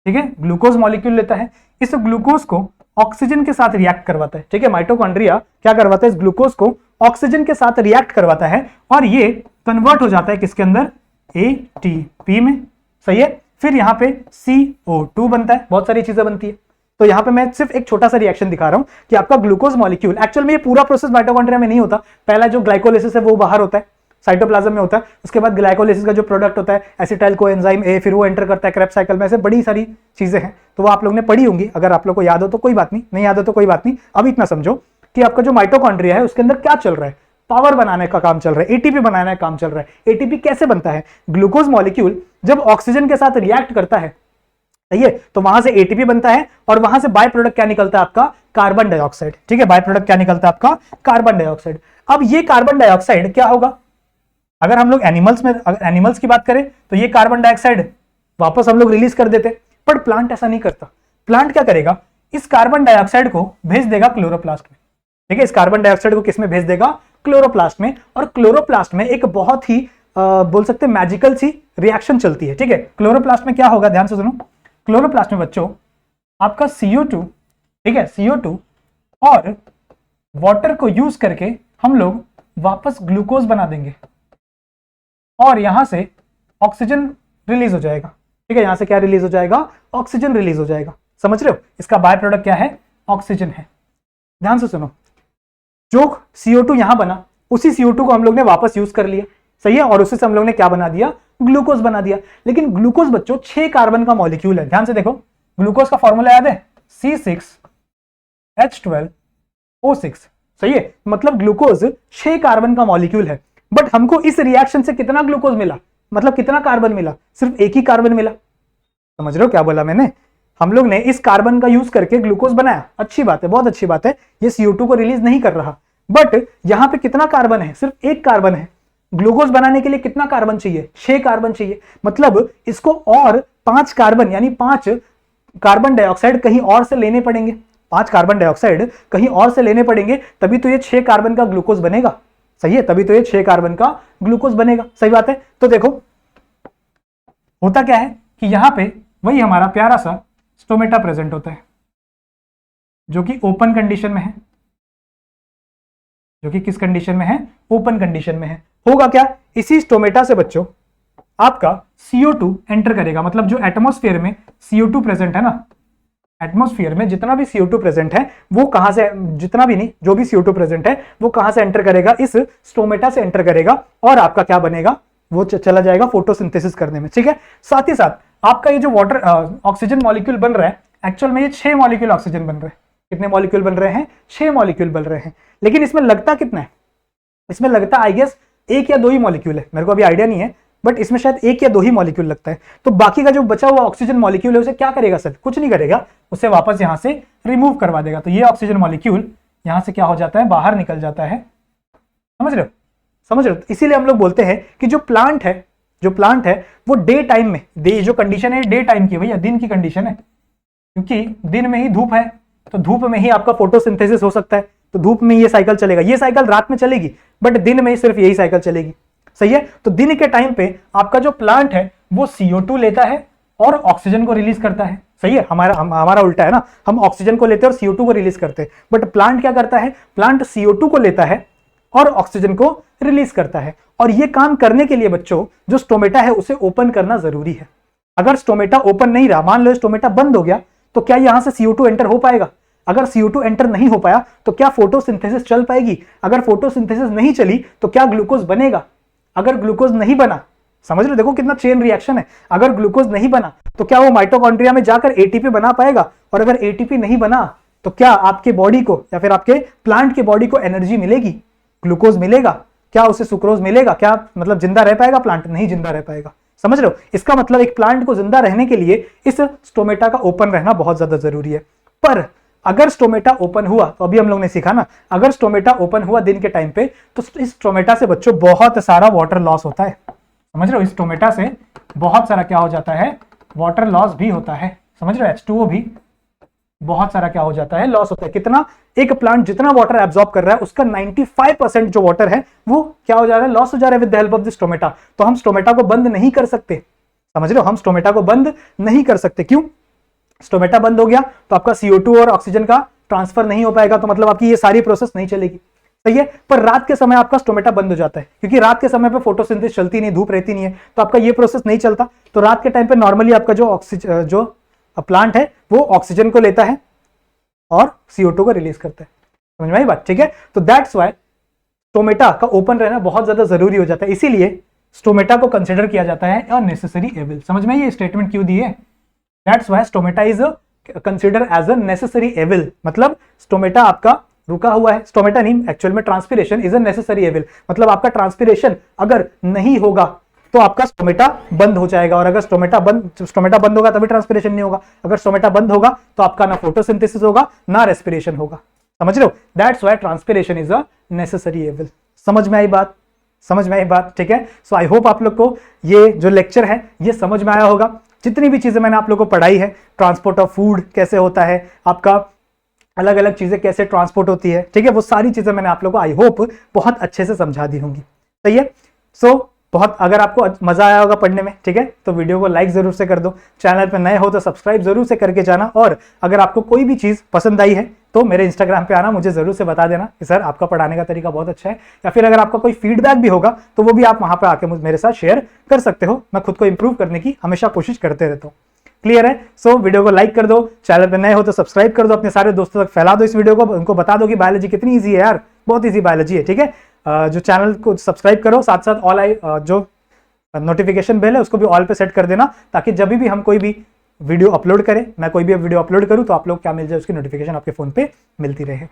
ठीक है, ग्लूकोज मॉलिक्यूल लेता है, इस ग्लूकोज को ऑक्सीजन के साथ रिएक्ट करवाता है। ठीक है, माइटोकॉन्ड्रिया क्या करवाता है? इस ग्लूकोज को ऑक्सीजन के साथ रिएक्ट करवाता है और ये कन्वर्ट हो जाता है किसके अंदर? एटीपी में, सही है। फिर यहाँ पे CO2 बनता है, बहुत सारी चीजें बनती है। तो यहाँ पे मैं सिर्फ एक छोटा सा रिएक्शन दिखा रहा हूं कि आपका ग्लूकोज मॉलिक्यूल, एक्चुअल में ये पूरा प्रोसेस माइटोकॉन्ड्रिया में नहीं होता। पहला जो ग्लाइकोलिसिस है वो बाहर होता है, साइटोप्लाज्म में होता है। उसके बाद ग्लाइकोलिसिस का जो प्रोडक्ट होता है एसिटाइल कोएंजाइम ए, फिर वो एंटर करता है क्रेब्स साइकिल में। ऐसे बड़ी सारी चीजें हैं, तो वो आप लोग ने पढ़ी होंगी। अगर आप लोग को याद हो तो कोई बात नहीं याद हो तो कोई बात नहीं। अब इतना समझो कि आपका जो माइटोकॉन्ड्रिया है उसके अंदर क्या चल रहा है? पावर बनाने का काम चल रहा है, एटीपी बनाने का काम चल रहा है। एटीपी कैसे बनता है? ग्लूकोज मॉलिक्यूल जब ऑक्सीजन के साथ रिएक्ट करता है, सही है, तो वहां से एटीपी बनता है और वहां से बाय प्रोडक्ट क्या निकलता है? आपका कार्बन डाइऑक्साइड। ठीक है, बाय प्रोडक्ट क्या निकलता है? आपका कार्बन डाइऑक्साइड। अब ये कार्बन डाइऑक्साइड क्या होगा? अगर हम लोग एनिमल्स की बात करें तो ये कार्बन डाइऑक्साइड वापस हम लोग रिलीज कर देते, पर प्लांट ऐसा नहीं करता। प्लांट क्या करेगा? इस कार्बन डाइऑक्साइड को भेज देगा क्लोरोप्लास्ट में। ठीक है, इस कार्बन डाइऑक्साइड को किसमें भेज देगा? क्लोरोप्लास्ट में। और क्लोरोप्लास्ट में एक बहुत ही बोल सकते हैं मैजिकल सी रिएक्शन चलती है। ठीक है, क्लोरोप्लास्ट में क्या होगा? ध्यान से सुनो। क्लोरोप्लास्ट में बच्चों आपका CO2, ठीक है, CO2 और वाटर को यूज करके हम लोग वापस ग्लूकोज बना देंगे और यहां से ऑक्सीजन रिलीज हो जाएगा। ठीक है, यहां से क्या रिलीज हो जाएगा? ऑक्सीजन रिलीज हो जाएगा। समझ रहे हो? इसका बाय प्रोडक्ट क्या है? ऑक्सीजन है। ध्यान से सुनो, जो CO2 यहां बना उसी CO2 को हम लोग ने वापस यूज कर लिया, सही है, और उसी से हम लोग ने क्या बना दिया? ग्लूकोज बना दिया। लेकिन ग्लूकोज बच्चों 6 कार्बन का मॉलिक्यूल है। ध्यान से देखो, ग्लूकोज का फॉर्मूला याद है? C6H12 O6। सही है, मतलब ग्लूकोज 6 कार्बन का मॉलिक्यूल है, बट हमको इस रिएक्शन से कितना ग्लूकोज मिला, मतलब कितना कार्बन मिला, सिर्फ एक ही कार्बन मिला। समझ रहे हो क्या बोला मैंने? हम लोग ने इस कार्बन का यूज करके ग्लूकोज बनाया, अच्छी बात है, बहुत अच्छी बात है, ये CO2 को रिलीज नहीं कर रहा, बट यहां पे कितना कार्बन है, सिर्फ एक कार्बन है। ग्लूकोज बनाने के लिए कितना कार्बन चाहिए, 6 कार्बन चाहिए, मतलब इसको और 5 कार्बन यानी 5 कार्बन डाइऑक्साइड कहीं और से लेने पड़ेंगे, 5 कार्बन डाइऑक्साइड कहीं और से लेने पड़ेंगे, तभी तो ये 6 कार्बन का ग्लूकोज बनेगा। सही है, तभी तो ये 6 कार्बन का ग्लूकोज बनेगा। सही बात है। तो देखो होता क्या है कि यहां पे वही हमारा प्यारा सा स्टोमेटा प्रेजेंट होता है, जो कि ओपन कंडीशन में है, जो कि किस कंडीशन में है, ओपन कंडीशन में है। होगा क्या, इसी स्टोमेटा से बच्चों आपका CO2 एंटर करेगा, मतलब जो एटमॉस्फेयर में CO2 प्रेजेंट है ना, एटमॉस्फेयर में जितना भी CO2 प्रेजेंट है वो कहां से, जितना भी नहीं, जो भी CO2 प्रेजेंट है वो कहां से एंटर करेगा, इस स्टोमेटा से एंटर करेगा, और आपका क्या बनेगा, वो चला जाएगा फोटोसिंथेसिस करने में। ठीक है, साथ ही साथ आपका ये जो वाटर ऑक्सीजन मॉलिक्यूल बन रहा है, एक्चुअल में ये 6 मॉलिक्यूल ऑक्सीजन बन रहे हैं। कितने मॉलिक्यूल बन रहे हैं, 6 मॉलिक्यूल बन रहे हैं, लेकिन इसमें लगता कितना है, इसमें लगता आई गेस 1 या 2 ही मॉलिक्यूल है, मेरे को अभी आइडिया नहीं है, बट इसमें शायद 1 या 2 ही मॉलिक्यूल लगता है। तो बाकी का जो बचा हुआ ऑक्सीजन मॉलिक्यूल है उसे क्या करेगा सर, कुछ नहीं करेगा, उसे वापस यहां से रिमूव करवा देगा। तो ये ऑक्सीजन मॉलिक्यूल यहां से क्या हो जाता है, बाहर निकल जाता है। समझ रहे हो, समझ रहे हो? इसीलिए हम लोग बोलते हैं कि जो प्लांट है, जो प्लांट है वो डे टाइम में, जो कंडीशन है डे टाइम की, भैया दिन की कंडीशन है, क्योंकि दिन में ही धूप है, तो धूप में ही आपका फोटोसिंथेसिस हो सकता है, तो धूप में ये साइकिल चलेगा। ये साइकिल रात में चलेगी, बट दिन में सिर्फ यही साइकिल चलेगी। सही है, तो दिन के टाइम पे आपका जो प्लांट है वो CO2 लेता है और ऑक्सीजन को रिलीज करता है। सही है, हमारा उल्टा है ना, हम ऑक्सीजन को लेते हैं और CO2 को रिलीज करते हैं, बट प्लांट क्या करता है, प्लांट CO2 को लेता है और ऑक्सीजन को रिलीज करता है। और ये काम करने के लिए बच्चों जो स्टोमेटा है उसे ओपन करना जरूरी है। अगर स्टोमेटा ओपन नहीं रहा, मान लो स्टोमेटा बंद हो गया, तो क्या यहां से CO2 एंटर हो पाएगा? अगर CO2 एंटर नहीं हो पाया तो क्या फोटोसिंथेसिस चल पाएगी? अगर फोटोसिंथेसिस नहीं चली तो क्या ग्लूकोज बनेगा? अगर ग्लूकोज नहीं बना, समझ रहे हो, देखो कितना चेन रिएक्शन है। अगर ग्लूकोज नहीं बना तो क्या वो माइटोकॉन्ड्रिया में जाकर ATP बना पाएगा? और अगर ATP नहीं बना तो क्या आपके बॉडी को या फिर आपके प्लांट के बॉडी को एनर्जी मिलेगी, ग्लूकोज मिलेगा? क्या उसे सुक्रोज मिलेगा? क्या मतलब जिंदा रह पाएगा प्लांट? नहीं जिंदा रह पाएगा। समझ रहे हो, इसका मतलब एक प्लांट को जिंदा रहने के लिए इस स्टोमेटा का ओपन रहना बहुत ज्यादा जरूरी है। पर अगर स्टोमेटा ओपन हुआ, तो अभी हम लोग ने सीखा ना, अगर स्टोमेटा ओपन हुआ दिन के टाइम पे, तो इस स्टोमेटा से बच्चों बहुत सारा वाटर लॉस होता है। समझ रहे हो, इस स्टोमेटा से बहुत सारा क्या हो जाता है, वाटर लॉस भी होता है। समझ रहे हो, H2O भी बहुत सारा क्या हो जाता है, लॉस होता है। कितना, एक प्लांट जितना वाटर एब्जॉर्ब कर रहा है उसका 95% जो वाटर है वो क्या हो जा रहा है, लॉस हो जा रहा है with the help of the stomata. तो हम स्टोमेटा को बंद नहीं कर सकते। समझ रहे हो, हम स्टोमेटा को बंद नहीं कर सकते। क्यों? स्टोमेटा बंद हो गया तो आपका CO2 और ऑक्सीजन का ट्रांसफर नहीं हो पाएगा, तो मतलब आपकी ये सारी प्रोसेस नहीं चलेगी। सही है, पर रात के समय आपका स्टोमेटा बंद हो जाता है, क्योंकि रात के समय पे फोटोसिंथेसिस चलती नहीं, धूप रहती नहीं है, तो आपका ये प्रोसेस नहीं चलता। तो रात के टाइम पे नॉर्मली आपका जो प्लांट है वो ऑक्सीजन को लेता है और CO2 को रिलीज करता है। समझ में आई बात? ठीक है, तो दैट्स व्हाई स्टोमेटा का ओपन रहना बहुत ज्यादा जरूरी हो जाता है। इसीलिए स्टोमेटा को कंसिडर किया जाता है अ नेसेसरी एविल। समझ में ये स्टेटमेंट क्यों दी है? That's why stomata is consider as a necessary evil, मतलब स्टोमेटा आपका रुका हुआ है। स्टोमेटा नहीं, एक्चुअल में transpiration is a necessary evil, मतलब आपका ट्रांसपिरेशन अगर नहीं होगा तो आपका स्टोमेटा बंद हो जाएगा, और अगर स्टोमेटा बंद होगा तभी ट्रांसपिरेशन नहीं होगा। अगर स्टोमेटा बंद होगा तो आपका ना फोटोसिंथेसिस होगा ना रेस्पिरेशन होगा। समझ रहे हो, that's why transpiration is a necessary evil. समझ में आई बात? समझ में आई बात? ठीक है, सो आई होप आप लोग को ये जो लेक्चर है ये समझ में आया होगा। जितनी भी चीजें मैंने आप लोग को पढ़ाई है, ट्रांसपोर्ट ऑफ फूड कैसे होता है, आपका अलग अलग चीजें कैसे ट्रांसपोर्ट होती है, ठीक है, वो सारी चीजें मैंने आप लोग को आई होप बहुत अच्छे से समझा दी होंगी। सही है, सो बहुत, अगर आपको मजा आया होगा पढ़ने में, ठीक है, तो वीडियो को लाइक जरूर से कर दो। चैनल पर नए हो तो सब्सक्राइब जरूर से करके जाना, और अगर आपको कोई भी चीज पसंद आई है तो मेरे इंस्टाग्राम पे आना, मुझे जरूर से बता देना कि सर आपका पढ़ाने का तरीका बहुत अच्छा है, या फिर अगर आपका कोई फीडबैक भी होगा तो वो भी आप वहां पर आके मेरे साथ शेयर कर सकते हो। मैं खुद को इंप्रूव करने की हमेशा कोशिश करते रहता हूँ। क्लियर है? सो वीडियो को लाइक कर दो, चैनल पे नए हो तो सब्सक्राइब कर दो, अपने सारे दोस्तों तक फैला दो इस वीडियो को, उनको बता दो कि बायोलॉजी कितनी ईजी है यार, बहुत ईजी बायोलॉजी है। ठीक है, जो चैनल को सब्सक्राइब करो, साथ साथ ऑल जो नोटिफिकेशन बेल है उसको भी ऑल पे सेट कर देना, ताकि जब भी हम कोई भी वीडियो अपलोड करें, मैं कोई भी वीडियो अपलोड करूं तो आप लोग क्या मिल जाए, उसकी नोटिफिकेशन आपके फोन पे मिलती रहे।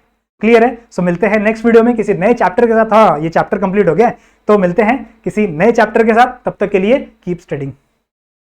क्लियर है? सो मिलते हैं नेक्स्ट वीडियो में किसी नए चैप्टर के साथ। हाँ, ये चैप्टर कंप्लीट हो गया है, तो मिलते हैं किसी नए चैप्टर के साथ। तब तक के लिए कीप स्टडिंग।